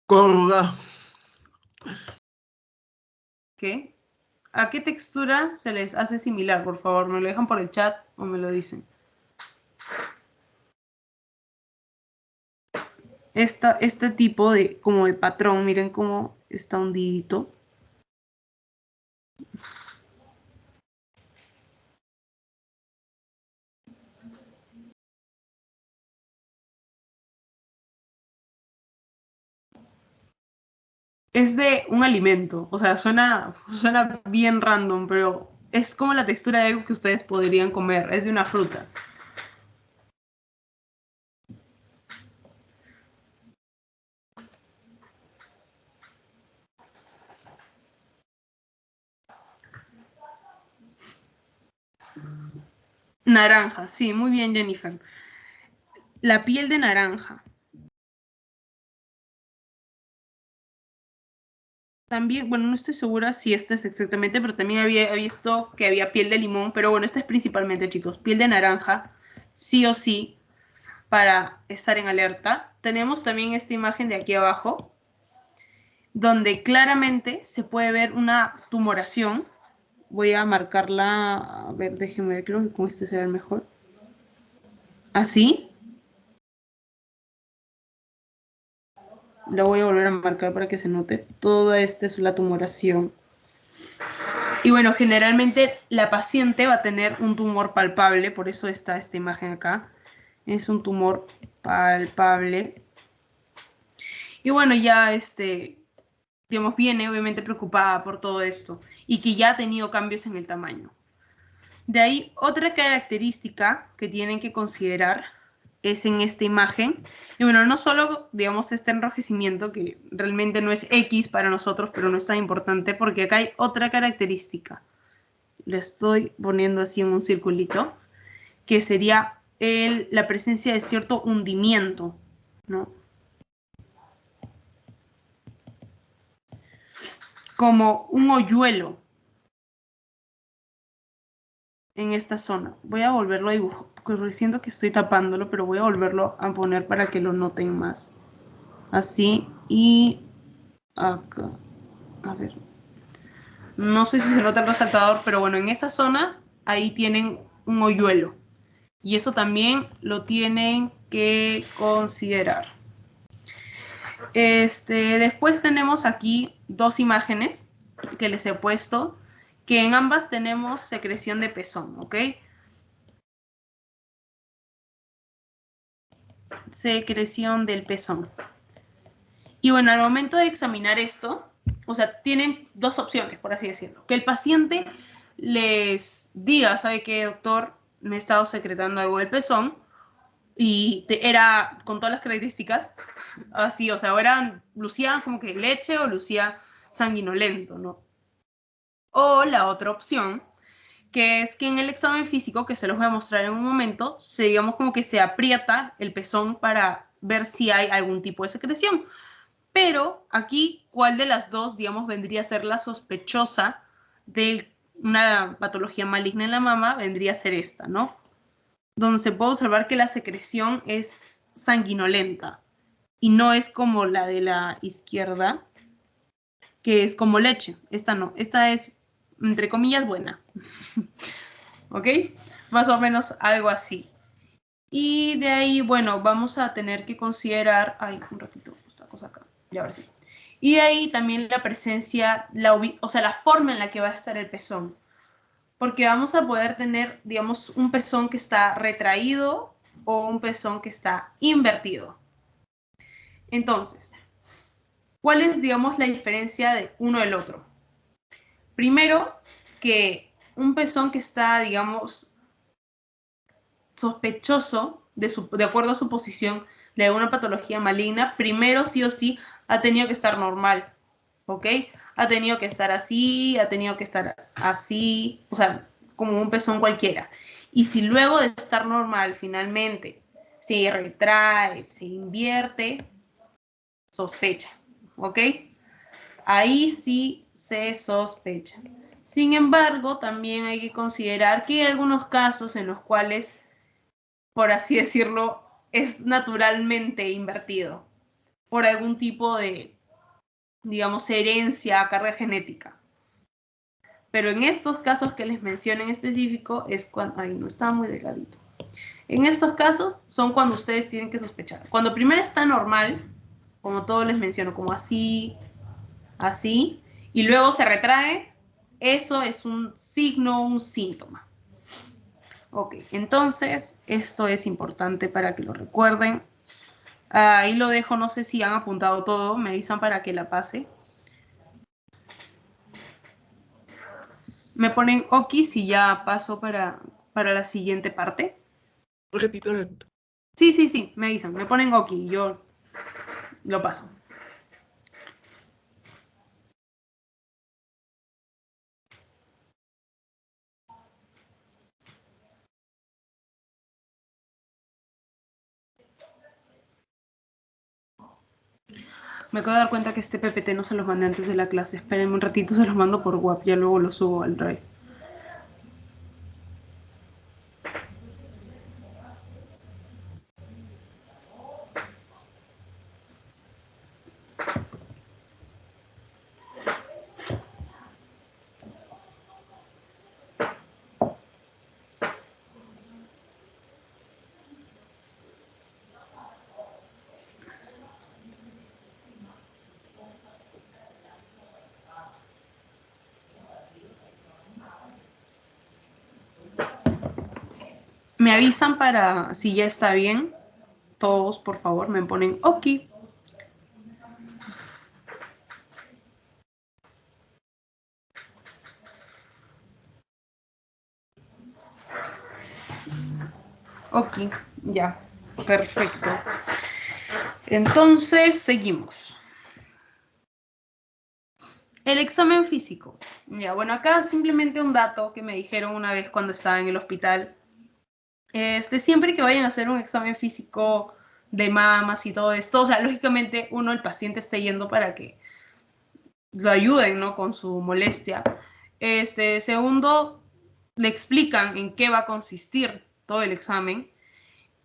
Corrugado. ¿Qué? ¿A qué textura se les hace similar? Por favor, me lo dejan por el chat o me lo dicen. Este tipo de, como de patrón, miren cómo está hundidito. Es de un alimento, o sea, suena bien random, pero es como la textura de algo que ustedes podrían comer, es de una fruta. Naranja, sí, muy bien, Jennifer. La piel de naranja. También, bueno, no estoy segura si esta es exactamente, pero también había visto que había piel de limón, pero bueno, esta es principalmente, chicos, piel de naranja, sí o sí, para estar en alerta. Tenemos también esta imagen de aquí abajo, donde claramente se puede ver una tumoración. Voy a marcarla, a ver, déjenme ver, creo que con este se ve mejor. Así. La voy a volver a marcar para que se note. Toda esta es la tumoración. Y bueno, generalmente la paciente va a tener un tumor palpable, por eso está esta imagen acá. Es un tumor palpable. Y bueno, ya digamos, viene obviamente preocupada por todo esto y que ya ha tenido cambios en el tamaño. De ahí, otra característica que tienen que considerar es en esta imagen. Y bueno, no solo, digamos, este enrojecimiento, que realmente no es X para nosotros, pero no es tan importante, porque acá hay otra característica. Le estoy poniendo así en un circulito, que sería la presencia de cierto hundimiento, ¿no? Como un hoyuelo en esta zona. Voy a volverlo a dibujar, porque siento que estoy tapándolo, pero voy a volverlo a poner para que lo noten más. Así, y acá. A ver. No sé si se nota el resaltador, pero bueno, en esa zona, ahí tienen un hoyuelo. Y eso también lo tienen que considerar. Después tenemos aquí dos imágenes que les he puesto, que en ambas tenemos secreción de pezón, ¿ok? Secreción del pezón. Y bueno, al momento de examinar esto, o sea, tienen dos opciones, por así decirlo. Que el paciente les diga, ¿sabe qué, doctor? Me he estado secretando algo del pezón y era con todas las características, así, o sea, lucía como que leche o lucía sanguinolento, ¿no? O la otra opción, que es que en el examen físico, que se los voy a mostrar en un momento, digamos como que se aprieta el pezón para ver si hay algún tipo de secreción. Pero aquí, ¿cuál de las dos, digamos, vendría a ser la sospechosa de una patología maligna en la mama? Vendría a ser esta, ¿no? Donde se puede observar que la secreción es sanguinolenta y no es como la de la izquierda, que es como leche. Esta no, esta es, entre comillas, buena. ¿Ok? Más o menos algo así. Y de ahí, bueno, vamos a tener que considerar... Ay, un ratito, esta cosa acá. Ya, ahora sí. Y de ahí también la presencia, o sea, la forma en la que va a estar el pezón. Porque vamos a poder tener, digamos, un pezón que está retraído o un pezón que está invertido. Entonces, ¿cuál es, digamos, la diferencia de uno del otro? Primero, que un pezón que está, digamos, sospechoso de acuerdo a su posición de alguna patología maligna, primero sí o sí ha tenido que estar normal, ¿ok? Ha tenido que estar así, ha tenido que estar así, o sea, como un pezón cualquiera. Y si luego de estar normal finalmente se retrae, se invierte, sospecha, ¿ok? Ahí sí se sospecha. Sin embargo, también hay que considerar que hay algunos casos en los cuales, por así decirlo, es naturalmente invertido por algún tipo de, digamos, herencia, carga genética. Pero en estos casos que les menciono en específico es cuando... Ay, no está muy delgadito. En estos casos son cuando ustedes tienen que sospechar. Cuando primero está normal, como todos les menciono, como así, así, y luego se retrae, eso es un signo, un síntoma. Ok, entonces esto es importante para que lo recuerden. Ahí lo dejo, no sé si han apuntado todo, me avisan para que la pase. Me ponen ok si ya paso para la siguiente parte. Un ratito, un ratito. Sí, me avisan, me ponen ok y yo lo paso. Me acabo de dar cuenta que este PPT no se los mandé antes de la clase. Espérenme un ratito, se los mando por WhatsApp, ya luego lo subo al Drive. Me avisan para si ya está bien. Todos, por favor, me ponen ok. Ok, ya, perfecto. Entonces, seguimos. El examen físico. Ya, bueno, acá simplemente un dato que me dijeron una vez cuando estaba en el hospital. Siempre que vayan a hacer un examen físico de mamas y todo esto, o sea, lógicamente uno, el paciente esté yendo para que lo ayuden, ¿no? Con su molestia. Segundo, le explican en qué va a consistir todo el examen.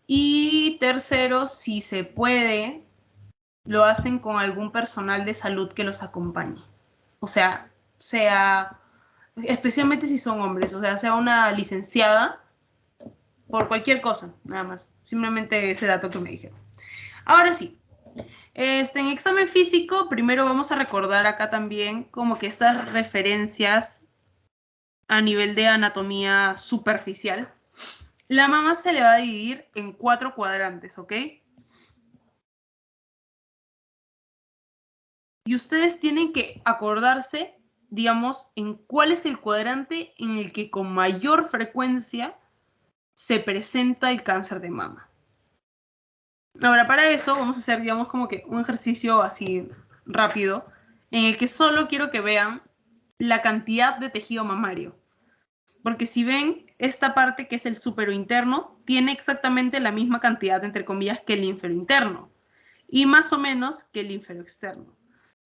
Y tercero, si se puede, lo hacen con algún personal de salud que los acompañe. O sea, especialmente si son hombres, o sea una licenciada por cualquier cosa, nada más. Simplemente ese dato que me dijeron. Ahora sí, en examen físico, primero vamos a recordar acá también como que estas referencias a nivel de anatomía superficial. La mama se le va a dividir en 4 cuadrantes, ¿ok? Y ustedes tienen que acordarse, digamos, en cuál es el cuadrante en el que con mayor frecuencia se presenta el cáncer de mama. Ahora, para eso vamos a hacer, digamos, como que un ejercicio así rápido, en el que solo quiero que vean la cantidad de tejido mamario. Porque si ven, esta parte que es el súpero interno, tiene exactamente la misma cantidad, entre comillas, que el ínfero interno. Y más o menos que el ínfero externo.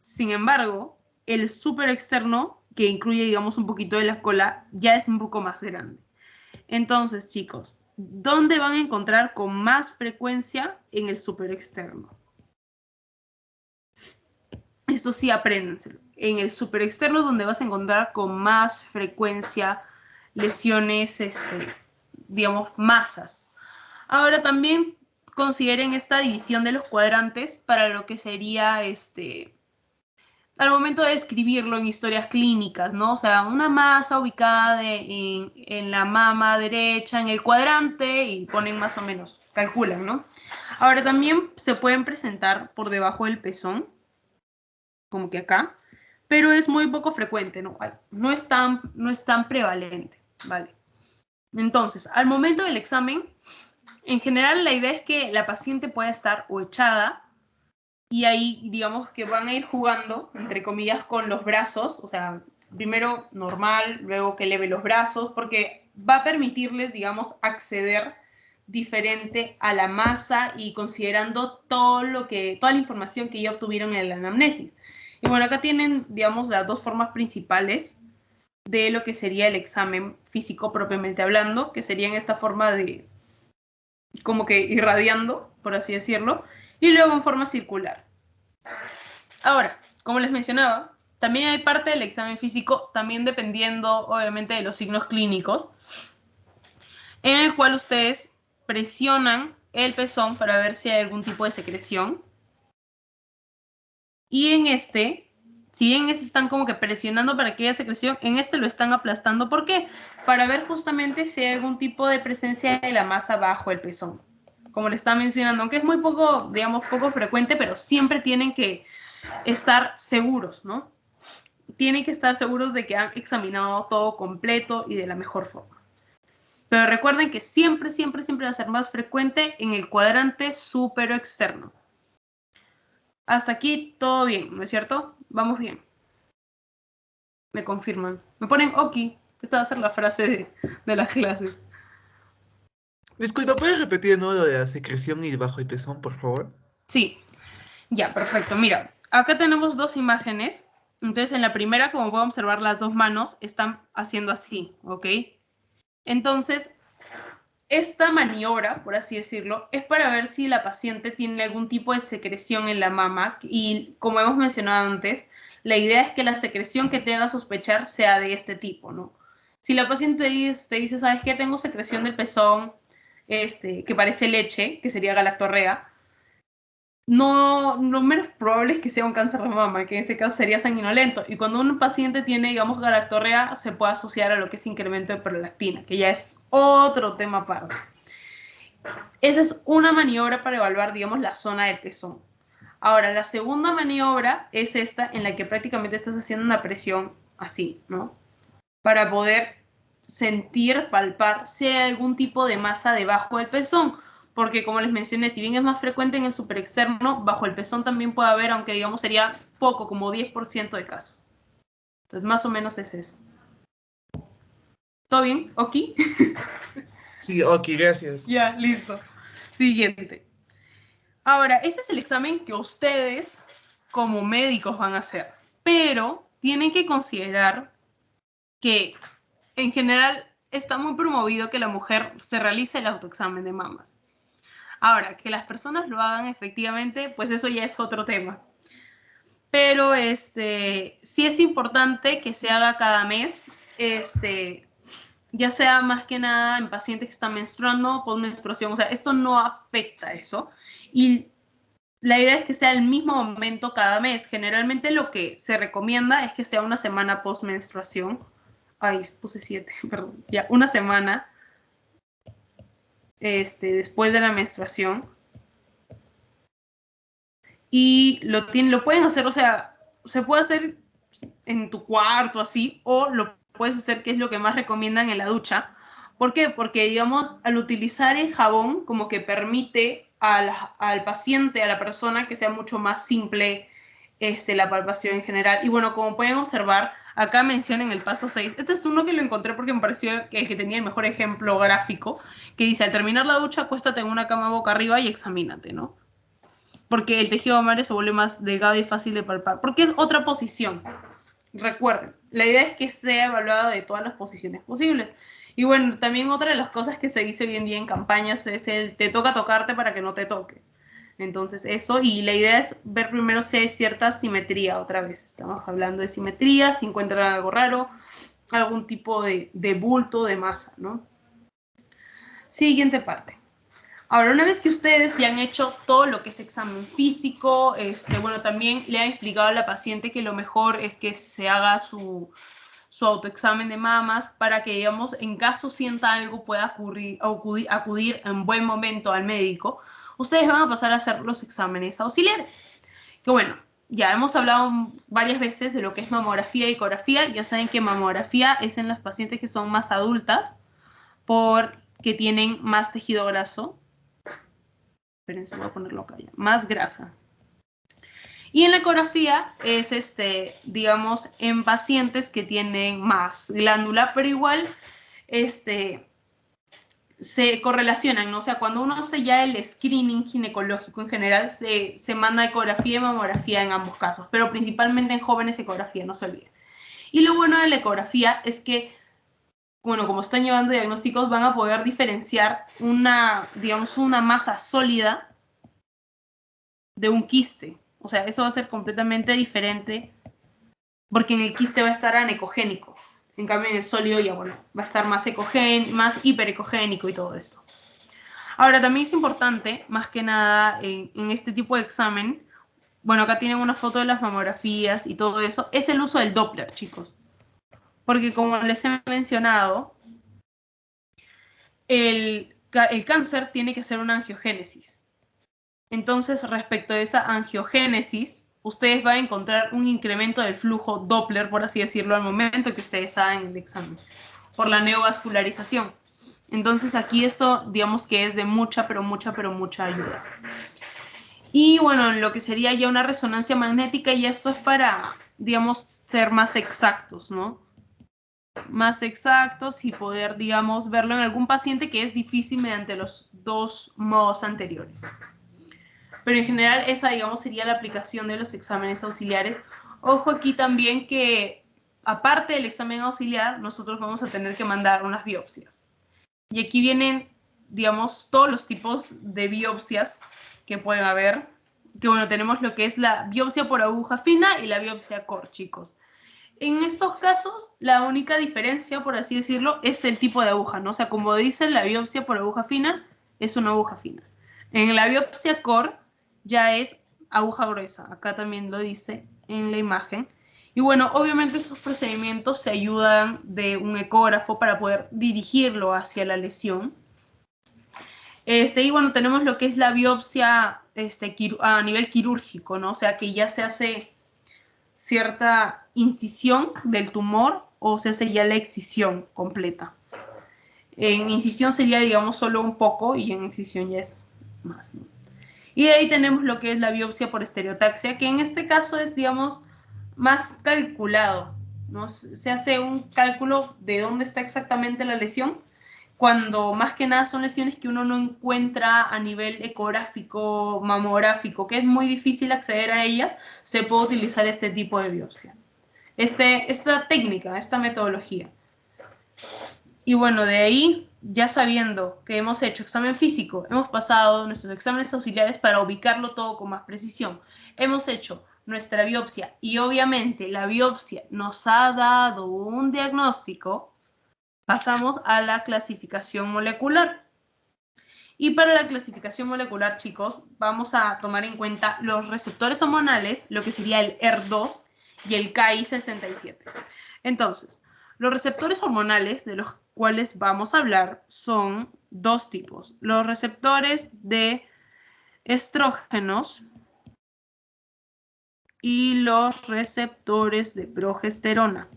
Sin embargo, el súpero externo, que incluye, digamos, un poquito de la cola, ya es un poco más grande. Entonces, chicos, ¿dónde van a encontrar con más frecuencia? En el súpero externo. Esto sí, apréndenselo. En el súpero externo es donde vas a encontrar con más frecuencia lesiones, digamos, masas. Ahora también consideren esta división de los cuadrantes para lo que sería al momento de escribirlo en historias clínicas, ¿no? O sea, una masa ubicada en la mama derecha, en el cuadrante, y ponen más o menos, calculan, ¿no? Ahora también se pueden presentar por debajo del pezón, como que acá, pero es muy poco frecuente, ¿no? No es tan prevalente, ¿vale? Entonces, al momento del examen, En general, la idea es que la paciente pueda estar o echada y ahí, digamos, que van a ir jugando, entre comillas, con los brazos, o sea, primero normal, luego que eleve los brazos, porque va a permitirles, digamos, acceder diferente a la masa y considerando toda la información que ya obtuvieron en la anamnesis. Y bueno, acá tienen, digamos, las dos formas principales de lo que sería el examen físico propiamente hablando, que sería en esta forma de como que irradiando, por así decirlo, y luego en forma circular. Ahora, como les mencionaba, también hay parte del examen físico, también dependiendo obviamente de los signos clínicos, en el cual ustedes presionan el pezón para ver si hay algún tipo de secreción. Y en este, si bien están como que presionando para que haya secreción, en este lo están aplastando. ¿Por qué? Para ver justamente si hay algún tipo de presencia de la masa bajo el pezón. Como le estaba mencionando, aunque es muy poco, digamos, poco frecuente, pero siempre tienen que estar seguros, ¿no? Tienen que estar seguros de que han examinado todo completo y de la mejor forma. Pero recuerden que siempre, siempre, siempre va a ser más frecuente en el cuadrante supero externo. Hasta aquí todo bien, ¿no es cierto? Vamos bien. Me confirman. Me ponen Oki. Esta va a ser la frase de las clases. Disculpa, ¿puedes repetir de nuevo lo de la secreción y debajo del pezón, por favor? Sí, ya, perfecto. Mira, acá tenemos dos imágenes. Entonces, en la primera, como pueden observar, las dos manos están haciendo así, ¿ok? Entonces, esta maniobra, por así decirlo, es para ver si la paciente tiene algún tipo de secreción en la mama y, como hemos mencionado antes, la idea es que la secreción que te haga sospechar sea de este tipo, ¿no? Si la paciente te dice, ¿sabes qué? Tengo secreción del pezón, que parece leche, que sería galactorrea, no, lo menos probable es que sea un cáncer de mama, que en ese caso sería sanguinolento. Y cuando un paciente tiene, digamos, galactorrea, se puede asociar a lo que es incremento de prolactina, que ya es otro tema aparte. Esa es una maniobra para evaluar, digamos, la zona del pezón. Ahora, la segunda maniobra es esta, en la que prácticamente estás haciendo una presión así, ¿no? Para poder sentir, palpar si hay algún tipo de masa debajo del pezón. Porque, como les mencioné, si bien es más frecuente en el superexterno, bajo el pezón también puede haber, aunque digamos sería poco, como 10% de casos. Entonces, más o menos es eso. ¿Todo bien? ¿Ok? Sí, ok, gracias. Ya, listo. Siguiente. Ahora, ese es el examen que ustedes como médicos van a hacer, pero tienen que considerar que en general está muy promovido que la mujer se realice el autoexamen de mamas. Ahora, que las personas lo hagan efectivamente, pues eso ya es otro tema. Pero sí es importante que se haga cada mes, ya sea más que nada en pacientes que están menstruando, postmenstruación, o sea, esto no afecta a eso. Y la idea es que sea el mismo momento cada mes. Generalmente lo que se recomienda es que sea una semana post-menstruación. Ay, puse 7, perdón. Ya, una semana después de la menstruación. Y lo pueden hacer, o sea, se puede hacer en tu cuarto así, o lo puedes hacer, que es lo que más recomiendan, en la ducha. ¿Por qué? Porque, digamos, al utilizar el jabón, como que permite al paciente, a la persona, que sea mucho más simple la palpación en general. Y bueno, como pueden observar, acá mencionan el paso 6. Este es uno que lo encontré porque me pareció que el que tenía el mejor ejemplo gráfico, que dice, al terminar la ducha, acuéstate en una cama boca arriba y examínate, ¿no? Porque el tejido mamario se vuelve más delgado y fácil de palpar, porque es otra posición. Recuerden, la idea es que sea evaluada de todas las posiciones posibles. Y bueno, también otra de las cosas que se dice hoy en día en campañas es el te toca tocarte para que no te toque. Entonces eso, y la idea es ver primero si hay cierta simetría. Otra vez estamos hablando de simetría, si encuentran algo raro, algún tipo de bulto, de masa, ¿no? Siguiente parte. Ahora, una vez que ustedes ya han hecho todo lo que es examen físico, bueno, también le han explicado a la paciente que lo mejor es que se haga su autoexamen de mamas para que, digamos, en caso sienta algo, pueda acudir en buen momento al médico. Ustedes van a pasar a hacer los exámenes auxiliares. Que bueno, ya hemos hablado varias veces de lo que es mamografía y ecografía. Ya saben que mamografía es en las pacientes que son más adultas porque tienen más tejido graso. espérense, voy a ponerlo acá ya, más grasa. Y en la ecografía es, digamos, en pacientes que tienen más glándula, pero igual, se correlacionan, ¿no? O sea, cuando uno hace ya el screening ginecológico en general, se manda ecografía y mamografía en ambos casos, pero principalmente en jóvenes ecografía, no se olviden. Y lo bueno de la ecografía es que, bueno, como están llevando diagnósticos, van a poder diferenciar digamos, una masa sólida de un quiste. O sea, eso va a ser completamente diferente porque en el quiste va a estar anecogénico. En cambio, en el sólido ya, bueno, va a estar más hiperecogénico y todo esto. Ahora, también es importante, más que nada, en este tipo de examen, bueno, acá tienen una foto de las mamografías y todo eso, es el uso del Doppler, chicos. Porque como les he mencionado, el cáncer tiene que hacer una angiogénesis. Entonces, respecto a esa angiogénesis, ustedes van a encontrar un incremento del flujo Doppler, por así decirlo, al momento que ustedes hagan el examen, por la neovascularización. Entonces, aquí esto, digamos que es de mucha, pero mucha ayuda. Y bueno, lo que sería ya una resonancia magnética, y esto es para, digamos, ser más exactos, ¿no? Más exactos y poder, digamos, verlo en algún paciente que es difícil mediante los dos modos anteriores. Pero en general esa, digamos, sería la aplicación de los exámenes auxiliares. Ojo aquí también que, aparte del examen auxiliar, nosotros vamos a tener que mandar unas biopsias. Y aquí vienen, digamos, todos los tipos de biopsias que pueden haber. Que bueno, tenemos lo que es la biopsia por aguja fina y la biopsia core, chicos. En estos casos, la única diferencia, por así decirlo, es el tipo de aguja, ¿no? O sea, como dicen, la biopsia por aguja fina es una aguja fina. En la biopsia core ya es aguja gruesa. Acá también lo dice en la imagen. Y bueno, obviamente estos procedimientos se ayudan de un ecógrafo para poder dirigirlo hacia la lesión. Y bueno, tenemos lo que es la biopsia a nivel quirúrgico, ¿no? O sea, que ya se hace cierta incisión del tumor o se hace ya la excisión completa. En incisión sería, digamos, solo un poco y en excisión ya es más, ¿no? Y de ahí tenemos lo que es la biopsia por estereotaxia, que en este caso es, digamos, más calculado, ¿no? Se hace un cálculo de dónde está exactamente la lesión, cuando más que nada son lesiones que uno no encuentra a nivel ecográfico, mamográfico, que es muy difícil acceder a ellas, se puede utilizar este tipo de biopsia. Esta técnica, esta metodología. Y bueno, de ahí, ya sabiendo que hemos hecho examen físico, hemos pasado nuestros exámenes auxiliares para ubicarlo todo con más precisión. Hemos hecho nuestra biopsia y obviamente la biopsia nos ha dado un diagnóstico. Pasamos a la clasificación molecular. Y para la clasificación molecular, chicos, vamos a tomar en cuenta los receptores hormonales, lo que sería el ER2 y el Ki67. Entonces, los receptores hormonales de los cuales vamos a hablar son dos tipos. Los receptores de estrógenos y los receptores de progesterona.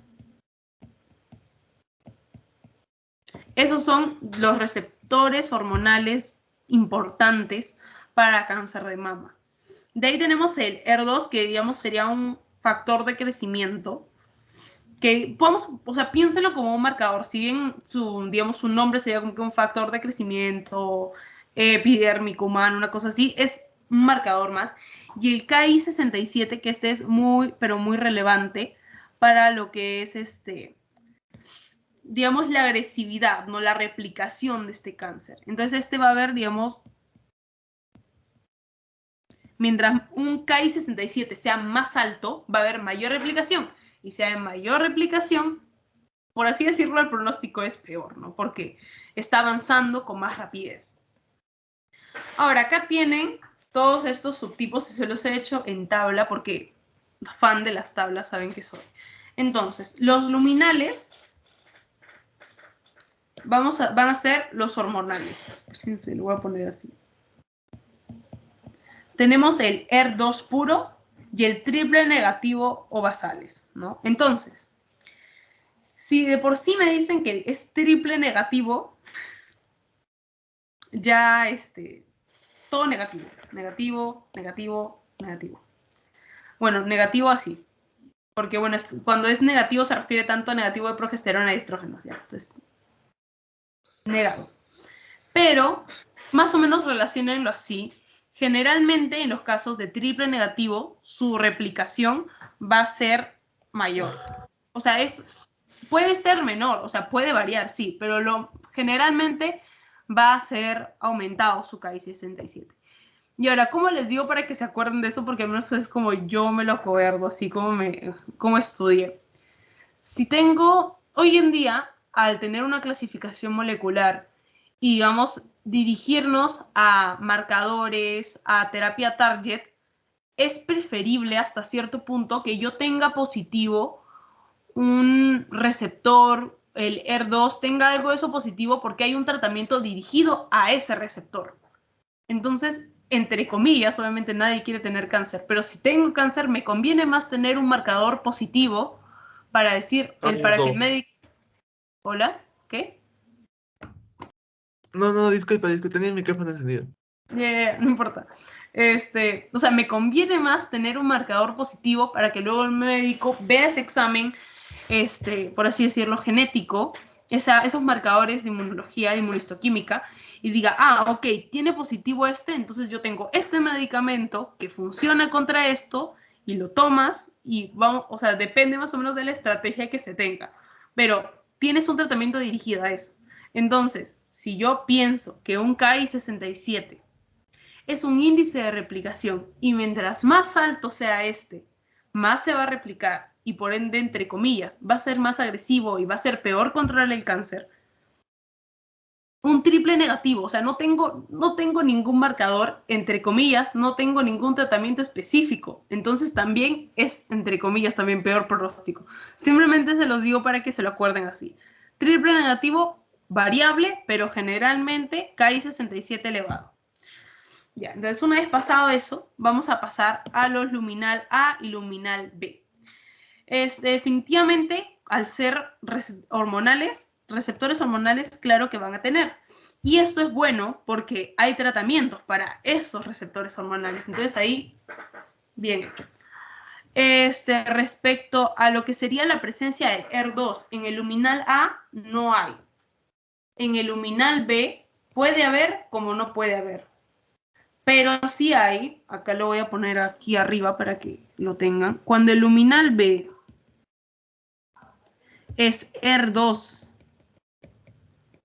Esos son los receptores hormonales importantes para cáncer de mama. De ahí tenemos el ER2, que digamos sería un factor de crecimiento, que podemos, o sea, piénsenlo como un marcador. Si bien digamos, su nombre sería como que un factor de crecimiento epidérmico humano, una cosa así, es un marcador más. Y el Ki67, que este es muy, pero muy relevante para lo que es digamos, la agresividad, ¿no? La replicación de este cáncer. Entonces, este va a haber, digamos, mientras un Ki67 sea más alto, va a haber mayor replicación. Y si hay mayor replicación, por así decirlo, el pronóstico es peor, ¿no? Porque está avanzando con más rapidez. Ahora, acá tienen todos estos subtipos, y se los he hecho en tabla, porque fan de las tablas saben que soy. Entonces, los luminales van a ser los hormonales. Espérense, lo voy a poner así. Tenemos el ER2 puro y el triple negativo o basales, ¿no? Entonces, si de por sí me dicen que es triple negativo, ya todo negativo. Negativo, negativo, negativo. Bueno, negativo así. Porque, bueno, cuando es negativo se refiere tanto a negativo de progesterona y estrógenos, ¿ya? Entonces, negado. Pero, más o menos relaciónenlo así. Generalmente, en los casos de triple negativo, su replicación va a ser mayor. O sea, puede ser menor, o sea, puede variar, sí, pero generalmente va a ser aumentado su Ki-67. Y ahora, ¿cómo les digo para que se acuerden de eso? Porque al menos es como yo me lo acuerdo, así como estudié. Si tengo, hoy en día, al tener una clasificación molecular y, digamos, dirigirnos a marcadores, a terapia target, es preferible hasta cierto punto que yo tenga positivo un receptor, el ER2, tenga algo de eso positivo porque hay un tratamiento dirigido a ese receptor. Entonces, entre comillas, obviamente nadie quiere tener cáncer, pero si tengo cáncer me conviene más tener un marcador positivo para decir, para que el médico... ¿Hola? ¿Qué? No, disculpa, tenía el micrófono encendido. No importa. O sea, me conviene más tener un marcador positivo para que luego el médico vea ese examen, por así decirlo, genético, esos marcadores de inmunología, de inmunistoquímica, y diga, ok, tiene positivo entonces yo tengo este medicamento que funciona contra esto, y lo tomas, y vamos, o sea, depende más o menos de la estrategia que se tenga, pero tienes un tratamiento dirigido a eso. Entonces, si yo pienso que un Ki-67 es un índice de replicación y mientras más alto sea más se va a replicar y por ende, entre comillas, va a ser más agresivo y va a ser peor controlar el cáncer, un triple negativo, o sea, no tengo ningún marcador, entre comillas, no tengo ningún tratamiento específico, entonces también es, entre comillas, también peor pronóstico. Simplemente se los digo para que se lo acuerden así. Triple negativo, variable, pero generalmente Ki-67 elevado. Ya, entonces una vez pasado eso, vamos a pasar a los luminal A y luminal B. Definitivamente, al ser receptores hormonales, claro que van a tener. Y esto es bueno porque hay tratamientos para esos receptores hormonales. Entonces ahí, bien hecho. Respecto a lo que sería la presencia del ER2 en el luminal A, no hay. En el luminal B puede haber como no puede haber. Pero sí hay, acá lo voy a poner aquí arriba para que lo tengan. Cuando el luminal B es ER2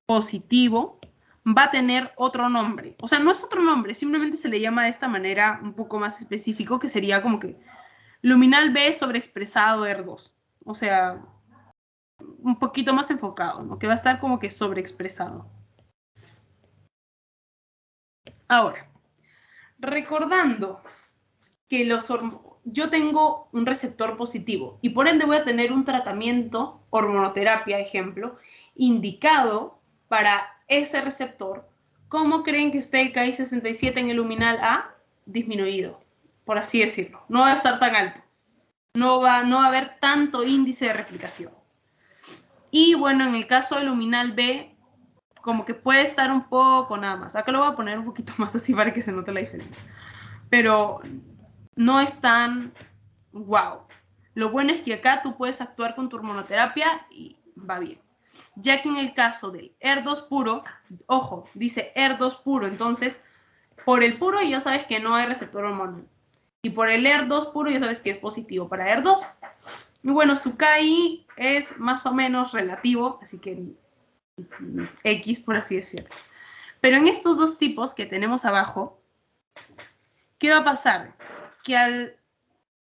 positivo, va a tener otro nombre. O sea, no es otro nombre, simplemente se le llama de esta manera un poco más específico, que sería como que luminal B sobreexpresado ER2. O sea, un poquito más enfocado, ¿no? Que va a estar como que sobreexpresado. Ahora, recordando que yo tengo un receptor positivo y por ende voy a tener un tratamiento, hormonoterapia, ejemplo, indicado para ese receptor. ¿Cómo creen que esté el Ki-67 en el luminal A? Disminuido, por así decirlo. No va a estar tan alto. No va a haber tanto índice de replicación. Y bueno, en el caso del luminal B, como que puede estar un poco nada más. Acá lo voy a poner un poquito más así para que se note la diferencia. Pero no es tan wow. Lo bueno es que acá tú puedes actuar con tu hormonoterapia y va bien. Ya que en el caso del ER2 puro, ojo, dice ER2 puro, entonces por el puro ya sabes que no hay receptor hormonal. Y por el ER2 puro ya sabes que es positivo para ER2. Y bueno, su KI es más o menos relativo, así que X, por así decirlo. Pero en estos dos tipos que tenemos abajo, ¿qué va a pasar? Que al,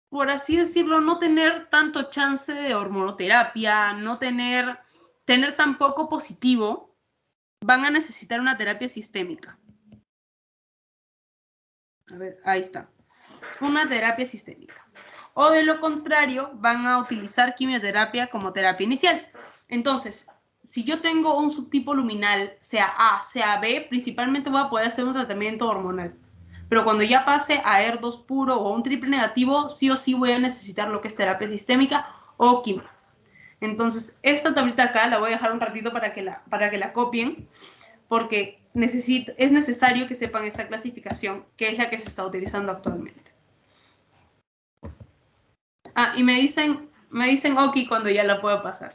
por así decirlo, no tener tanto chance de hormonoterapia, no tener tan poco positivo, van a necesitar una terapia sistémica. A ver, ahí está. Una terapia sistémica. O de lo contrario, van a utilizar quimioterapia como terapia inicial. Entonces, si yo tengo un subtipo luminal, sea A, sea B, principalmente voy a poder hacer un tratamiento hormonal. Pero cuando ya pase a ER2 puro o un triple negativo, sí o sí voy a necesitar lo que es terapia sistémica o quimio. Entonces, esta tablita acá la voy a dejar un ratito para que la copien, porque es necesario que sepan esa clasificación, que es la que se está utilizando actualmente. Ah, y me dicen ok cuando ya la puedo pasar.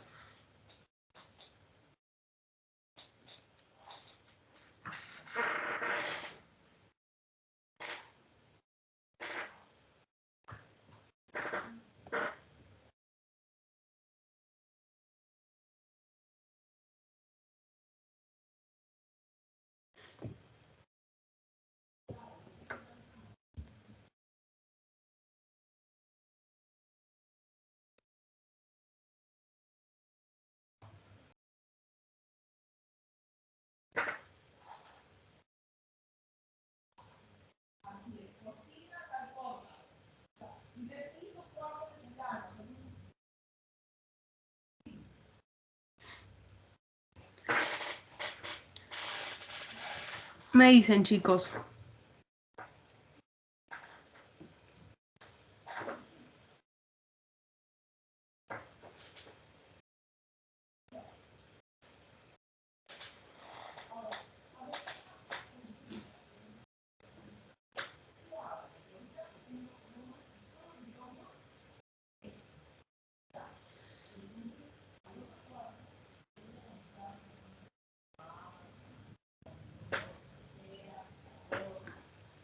Me dicen, chicos.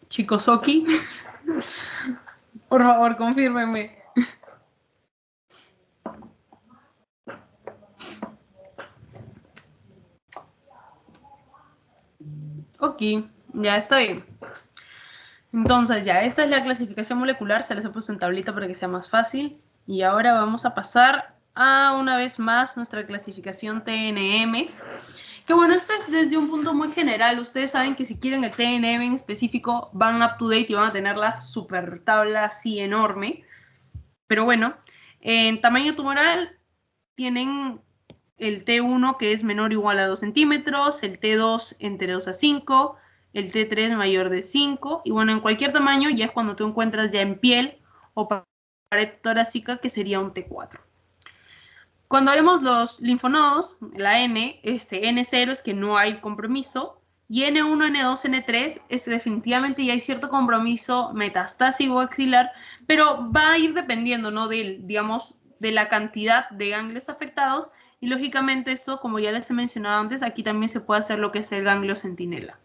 Chicos, Oki, por favor, confírmenme. Ok, ya está bien. Entonces ya, esta es la clasificación molecular, se las he puesto en tablita para que sea más fácil. Y ahora vamos a pasar a una vez más nuestra clasificación TNM. Que bueno, esto es desde un punto muy general. Ustedes saben que si quieren el TNM en específico, van up to date y van a tener la super tabla así enorme. Pero bueno, en tamaño tumoral tienen el T1 que es menor o igual a 2 centímetros, el T2 entre 2 a 5, el T3 mayor de 5, y bueno, en cualquier tamaño ya es cuando tú encuentras ya en piel o pared torácica, que sería un T4. Cuando vemos los linfonodos, la N, N0 es que no hay compromiso, y N1, N2, N3 es definitivamente ya hay cierto compromiso metastásico axilar, pero va a ir dependiendo, ¿no? Digamos, de la cantidad de ganglios afectados, y lógicamente eso, como ya les he mencionado antes, aquí también se puede hacer lo que es el ganglio centinela.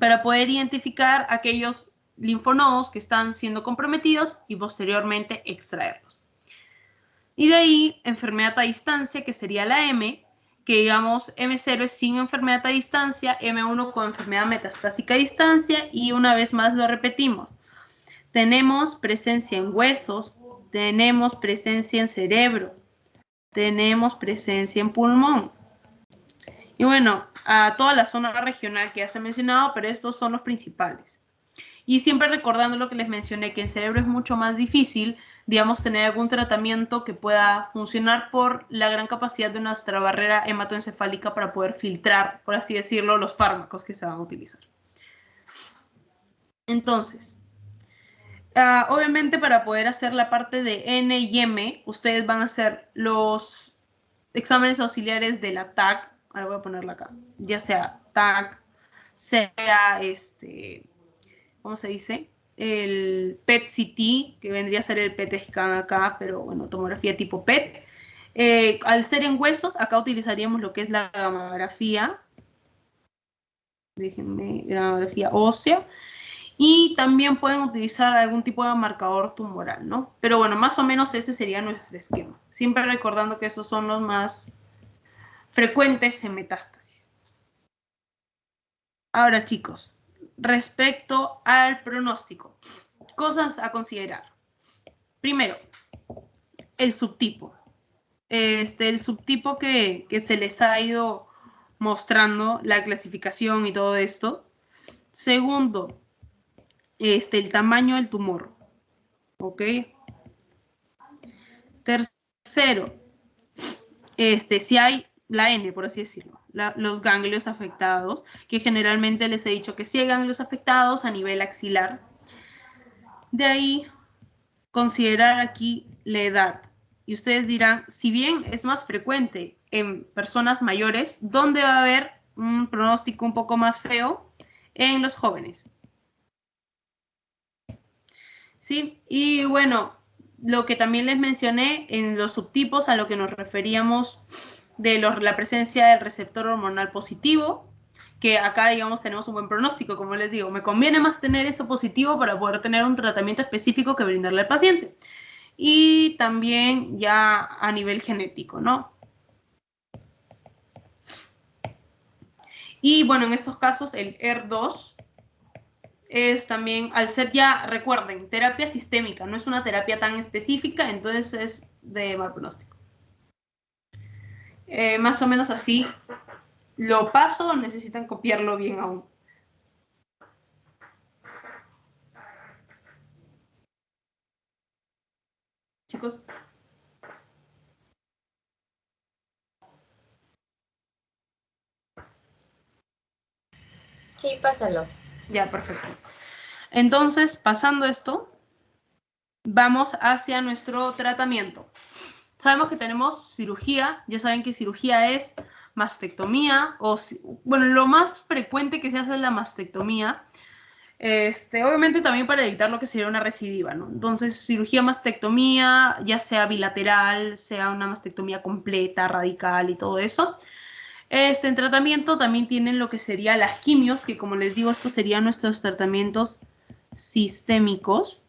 Para poder identificar aquellos linfonodos que están siendo comprometidos y posteriormente extraerlos. Y de ahí, enfermedad a distancia, que sería la M, que digamos M0 es sin enfermedad a distancia, M1 con enfermedad metastásica a distancia, y una vez más lo repetimos. Tenemos presencia en huesos, tenemos presencia en cerebro, tenemos presencia en pulmón. Y bueno, a toda la zona regional que ya se ha mencionado, pero estos son los principales. Y siempre recordando lo que les mencioné, que en cerebro es mucho más difícil, digamos, tener algún tratamiento que pueda funcionar por la gran capacidad de nuestra barrera hematoencefálica para poder filtrar, por así decirlo, los fármacos que se van a utilizar. Entonces, obviamente para poder hacer la parte de N y M, ustedes van a hacer los exámenes auxiliares de la TAC, ahora voy a ponerla acá, ya sea TAC, sea ¿cómo se dice? El PET-CT, que vendría a ser el PET-scan acá, pero bueno, tomografía tipo PET. Al ser en huesos, acá utilizaríamos lo que es la gamografía. Déjenme, gamografía ósea. Y también pueden utilizar algún tipo de marcador tumoral, ¿no? Pero bueno, más o menos ese sería nuestro esquema. Siempre recordando que esos son los más frecuentes en metástasis. Ahora, chicos, respecto al pronóstico, cosas a considerar. Primero, el subtipo. El subtipo que se les ha ido mostrando, la clasificación y todo esto. Segundo, el tamaño del tumor. ¿Ok? Tercero, si hay la N, por así decirlo, los ganglios afectados, que generalmente les he dicho que sí hay ganglios afectados a nivel axilar. De ahí, considerar aquí la edad. Y ustedes dirán, si bien es más frecuente en personas mayores, ¿dónde va a haber un pronóstico un poco más feo en los jóvenes. ¿Sí? Y bueno, lo que también les mencioné en los subtipos a lo que nos referíamos de la presencia del receptor hormonal positivo, que acá, digamos, tenemos un buen pronóstico, como les digo. Me conviene más tener eso positivo para poder tener un tratamiento específico que brindarle al paciente. Y también ya a nivel genético, ¿no? Y bueno, en estos casos el ER2 es también, al ser ya, recuerden, terapia sistémica, no es una terapia tan específica, entonces es de mal pronóstico. Más o menos así lo paso, necesitan copiarlo bien aún. Chicos. Sí, pásalo. Ya, perfecto. Entonces, pasando esto, vamos hacia nuestro tratamiento. Sabemos que tenemos cirugía, ya saben que cirugía es mastectomía, o bueno, lo más frecuente que se hace es la mastectomía. Obviamente también para evitar lo que sería una recidiva, ¿no? Entonces, cirugía mastectomía, ya sea bilateral, sea una mastectomía completa, radical y todo eso. En tratamiento también tienen lo que sería las quimios, que como les digo, estos serían nuestros tratamientos sistémicos.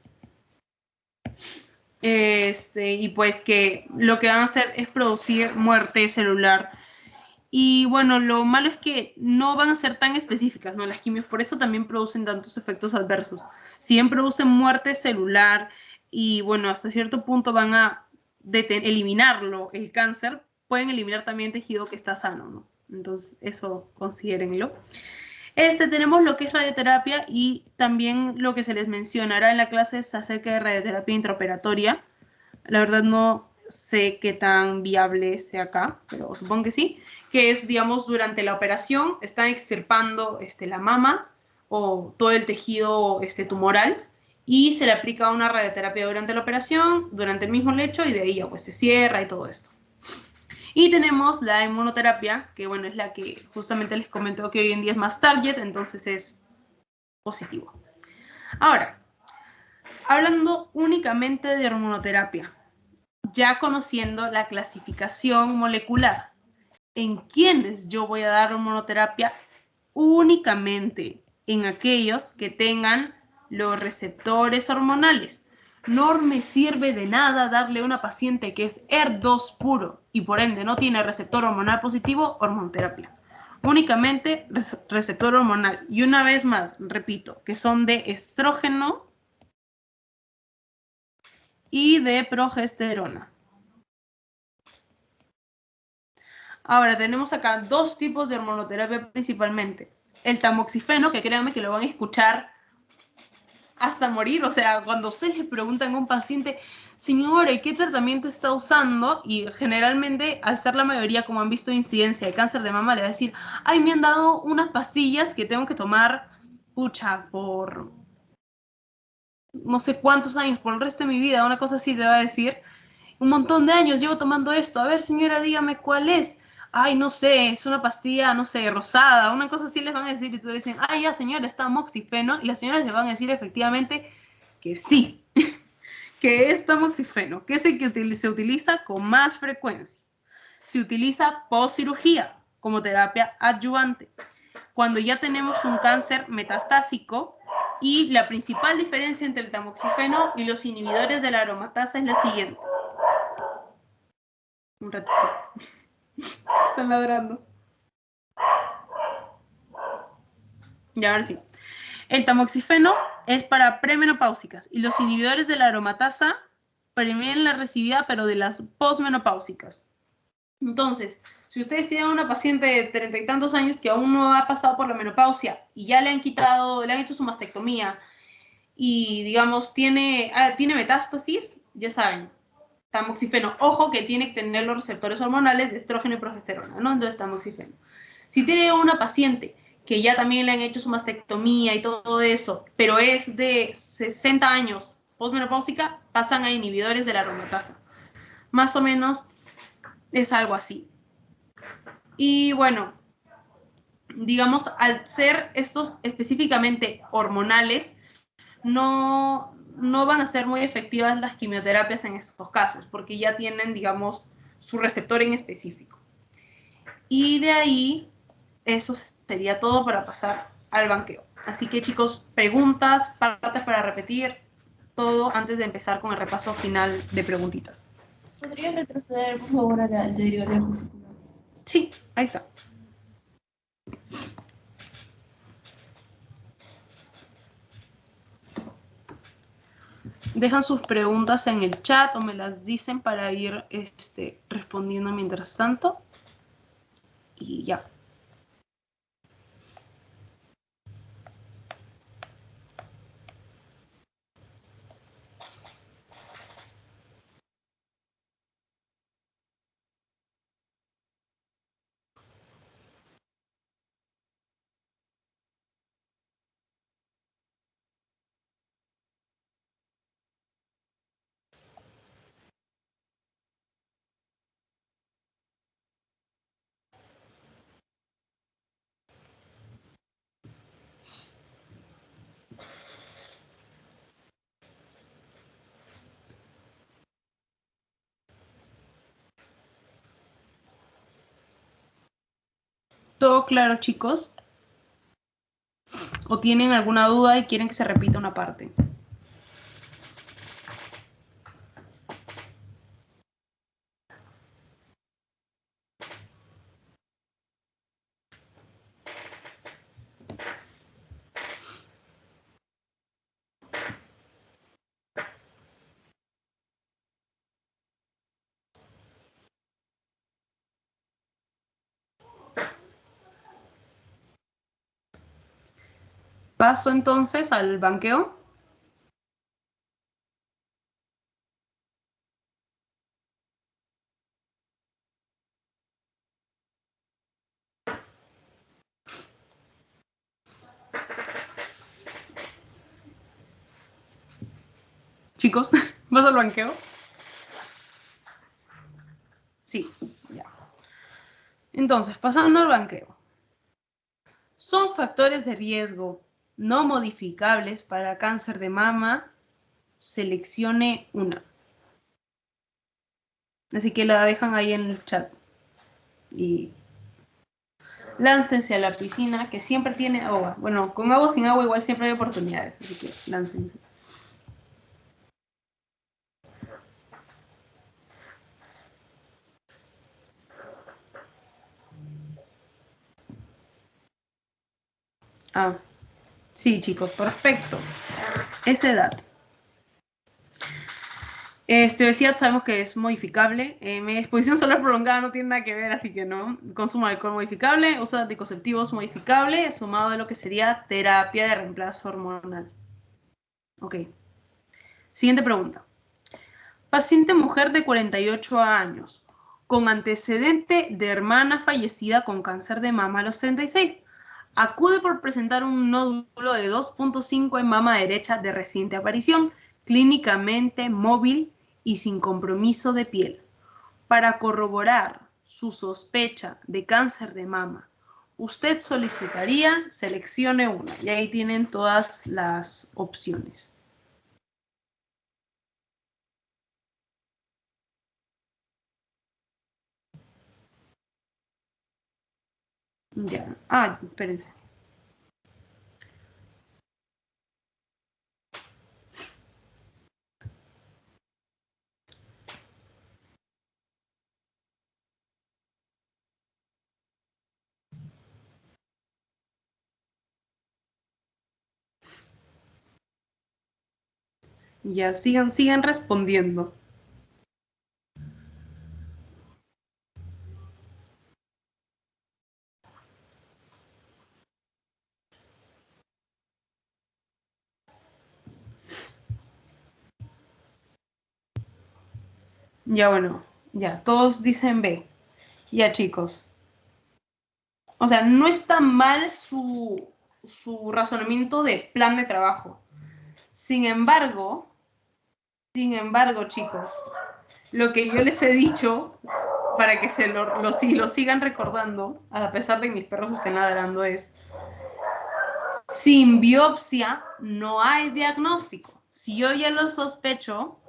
Y pues que lo que van a hacer es producir muerte celular. Y bueno, lo malo es que no van a ser tan específicas, ¿no? Las quimios, por eso también producen tantos efectos adversos. Si bien producen muerte celular y bueno, hasta cierto punto van a eliminarlo, el cáncer, pueden eliminar también tejido que está sano, ¿no? Entonces, eso considérenlo. Tenemos lo que es radioterapia y también lo que se les mencionará en la clase es acerca de radioterapia intraoperatoria. La verdad no sé qué tan viable sea acá, pero supongo que sí, que es, digamos, durante la operación están extirpando la mama o todo el tejido tumoral y se le aplica una radioterapia durante la operación, durante el mismo lecho y de ahí ya pues se cierra y todo esto. Y tenemos la inmunoterapia, que bueno, es la que justamente les comento que hoy en día es más target, entonces es positivo. Ahora, hablando únicamente de hormonoterapia, ya conociendo la clasificación molecular, en quienes yo voy a dar hormonoterapia únicamente en aquellos que tengan los receptores hormonales. No me sirve de nada darle a una paciente que es ER2 puro y por ende no tiene receptor hormonal positivo, hormonoterapia. Únicamente receptor hormonal. Y una vez más, repito, que son de estrógeno y de progesterona. Ahora, tenemos acá dos tipos de hormonoterapia principalmente. El tamoxifeno, que créanme que lo van a escuchar hasta morir. O sea, cuando ustedes le preguntan a un paciente, señora, ¿qué tratamiento está usando? Y generalmente, al ser la mayoría, como han visto, incidencia de cáncer de mama, le va a decir, ay, me han dado unas pastillas que tengo que tomar, pucha, por no sé cuántos años, por el resto de mi vida, una cosa así te va a decir. Un montón de años llevo tomando esto. A ver, señora, dígame cuál es. Ay, no sé, es una pastilla, no sé, rosada, una cosa así les van a decir y tú dicen, ay, ya señora, está tamoxifeno, y las señoras les van a decir efectivamente que sí, que es tamoxifeno, que es el que se utiliza con más frecuencia. Se utiliza post cirugía como terapia adyuvante, cuando ya tenemos un cáncer metastásico, y la principal diferencia entre el tamoxifeno y los inhibidores de la aromatasa es la siguiente. Un ratito. Están ladrando. Ya, ahora sí. El tamoxifeno es para premenopáusicas y los inhibidores de la aromatasa previenen la recidiva, pero de las posmenopáusicas. Entonces, si ustedes tienen una paciente de 30 y tantos años que aún no ha pasado por la menopausia y ya le han hecho su mastectomía y, digamos, tiene metástasis, ya saben, tamoxifeno. Ojo que tiene que tener los receptores hormonales de estrógeno y progesterona, ¿no? Entonces, tamoxifeno. Si tiene una paciente que ya también le han hecho su mastectomía y todo eso, pero es de 60 años posmenopáusica, pasan a inhibidores de la aromatasa. Más o menos es algo así. Y bueno, digamos, al ser estos específicamente hormonales, no van a ser muy efectivas las quimioterapias en estos casos, porque ya tienen, digamos, su receptor en específico. Y de ahí, eso sería todo para pasar al banqueo. Así que, chicos, preguntas, partes para repetir, todo antes de empezar con el repaso final de preguntitas. ¿Podrías retroceder, por favor, a la anterior diapositiva? Sí, ahí está. Dejan sus preguntas en el chat o me las dicen para ir respondiendo mientras tanto. Y ya. ¿Todo claro, chicos? ¿O tienen alguna duda y quieren que se repita una parte? Paso entonces al banqueo. Chicos, ¿vas al banqueo? Sí, ya. Entonces, pasando al banqueo. Son factores de riesgo no modificables para cáncer de mama. Seleccione una. Así que la dejan ahí en el chat. Y láncense a la piscina, que siempre tiene agua. Bueno, con agua o sin agua igual siempre hay oportunidades. Así que láncense. Ah, sí, chicos, perfecto. Esa edad. Obesidad sabemos que es modificable. Mi exposición solar prolongada no tiene nada que ver, así que no. Consumo de alcohol modificable, uso de anticonceptivos modificable, sumado de lo que sería terapia de reemplazo hormonal. Ok. Siguiente pregunta. Paciente mujer de 48 años, con antecedente de hermana fallecida con cáncer de mama a los 36. Acude por presentar un nódulo de 2.5 en mama derecha de reciente aparición, clínicamente móvil y sin compromiso de piel. Para corroborar su sospecha de cáncer de mama, usted solicitaría, seleccione una. Y ahí tienen todas las opciones. Ya. Ah, espérense. Ya, sigan respondiendo. Ya, bueno, ya, todos dicen B. Ya, chicos. O sea, no está mal su razonamiento de plan de trabajo. Sin embargo, chicos, lo que yo les he dicho para que lo sigan recordando, a pesar de que mis perros estén ladrando, es: sin biopsia no hay diagnóstico. Si yo ya lo sospecho,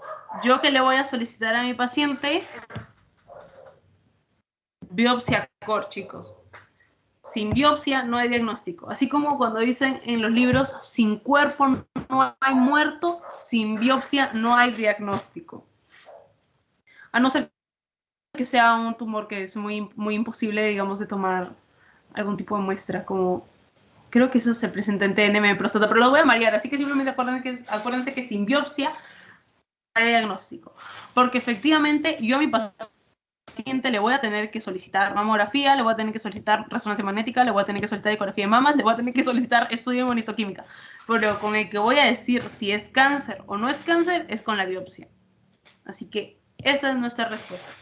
¿yo qué le voy a solicitar a mi paciente? Biopsia core, chicos. Sin biopsia no hay diagnóstico. Así como cuando dicen en los libros, sin cuerpo no hay muerto, sin biopsia no hay diagnóstico. A no ser que sea un tumor que es muy, muy imposible, digamos, de tomar algún tipo de muestra, como creo que eso se presenta en TNM de próstata, pero lo voy a marear, así que simplemente acuérdense que sin biopsia no hay diagnóstico. Porque efectivamente yo a mi paciente le voy a tener que solicitar mamografía, le voy a tener que solicitar resonancia magnética, le voy a tener que solicitar ecografía de mamas, le voy a tener que solicitar estudio de inmunistoquímica. Pero con el que voy a decir si es cáncer o no es cáncer es con la biopsia. Así que esta es nuestra respuesta.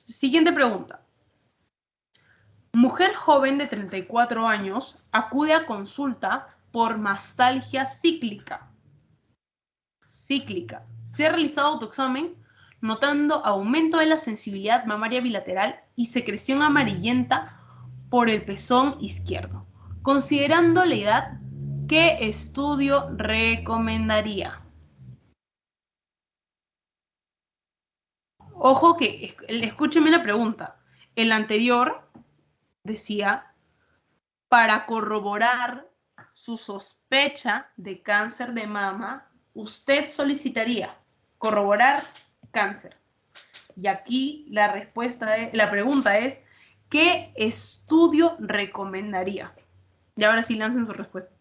Siguiente pregunta. Mujer joven de 34 años acude a consulta por mastalgia cíclica. Se ha realizado autoexamen notando aumento de la sensibilidad mamaria bilateral y secreción amarillenta por el pezón izquierdo. Considerando la edad, ¿qué estudio recomendaría? Ojo que, escúchenme la pregunta. El anterior decía, para corroborar su sospecha de cáncer de mama, usted solicitaría corroborar cáncer. Y aquí la pregunta es, ¿qué estudio recomendaría? Y ahora sí lancen su respuesta.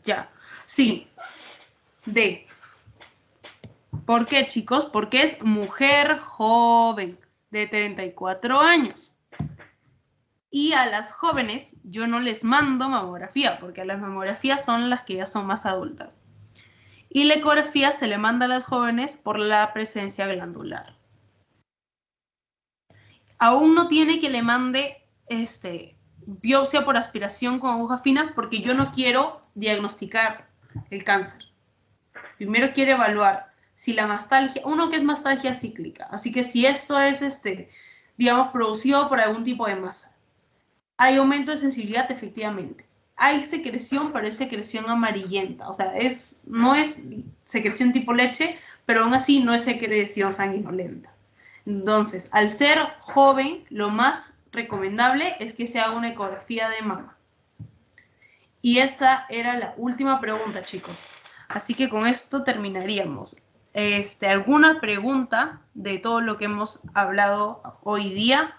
Ya, sí, D. ¿Por qué, chicos? Porque es mujer joven de 34 años. Y a las jóvenes yo no les mando mamografía, porque las mamografías son las que ya son más adultas. Y la ecografía se le manda a las jóvenes por la presencia glandular. Aún no tiene que le mande biopsia por aspiración con aguja fina, porque yo no quiero diagnosticar el cáncer. Primero quiero evaluar si la mastalgia, uno que es mastalgia cíclica, así que si esto es, digamos, producido por algún tipo de masa. Hay aumento de sensibilidad, efectivamente. Hay secreción, pero es secreción amarillenta. O sea, no es secreción tipo leche, pero aún así no es secreción sanguinolenta. Entonces, al ser joven, lo más recomendable es que se haga una ecografía de mama. Y esa era la última pregunta, chicos. Así que con esto terminaríamos. ¿Alguna pregunta de todo lo que hemos hablado hoy día?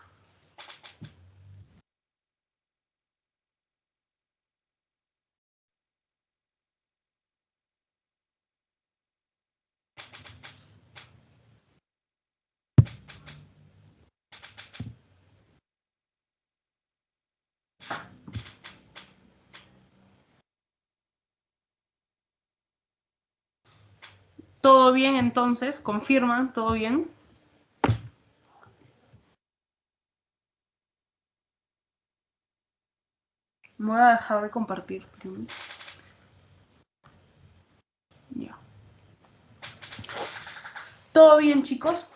¿Todo bien entonces? ¿Confirman? ¿Todo bien? Me voy a dejar de compartir. Ya. ¿Todo bien, chicos?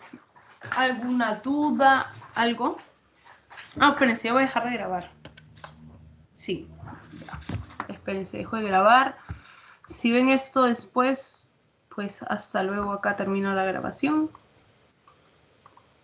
¿Alguna duda? ¿Algo? Ah, espérense, ya voy a dejar de grabar. Sí. Ya. Espérense, dejo de grabar. Si ven esto después, pues hasta luego, acá termino la grabación.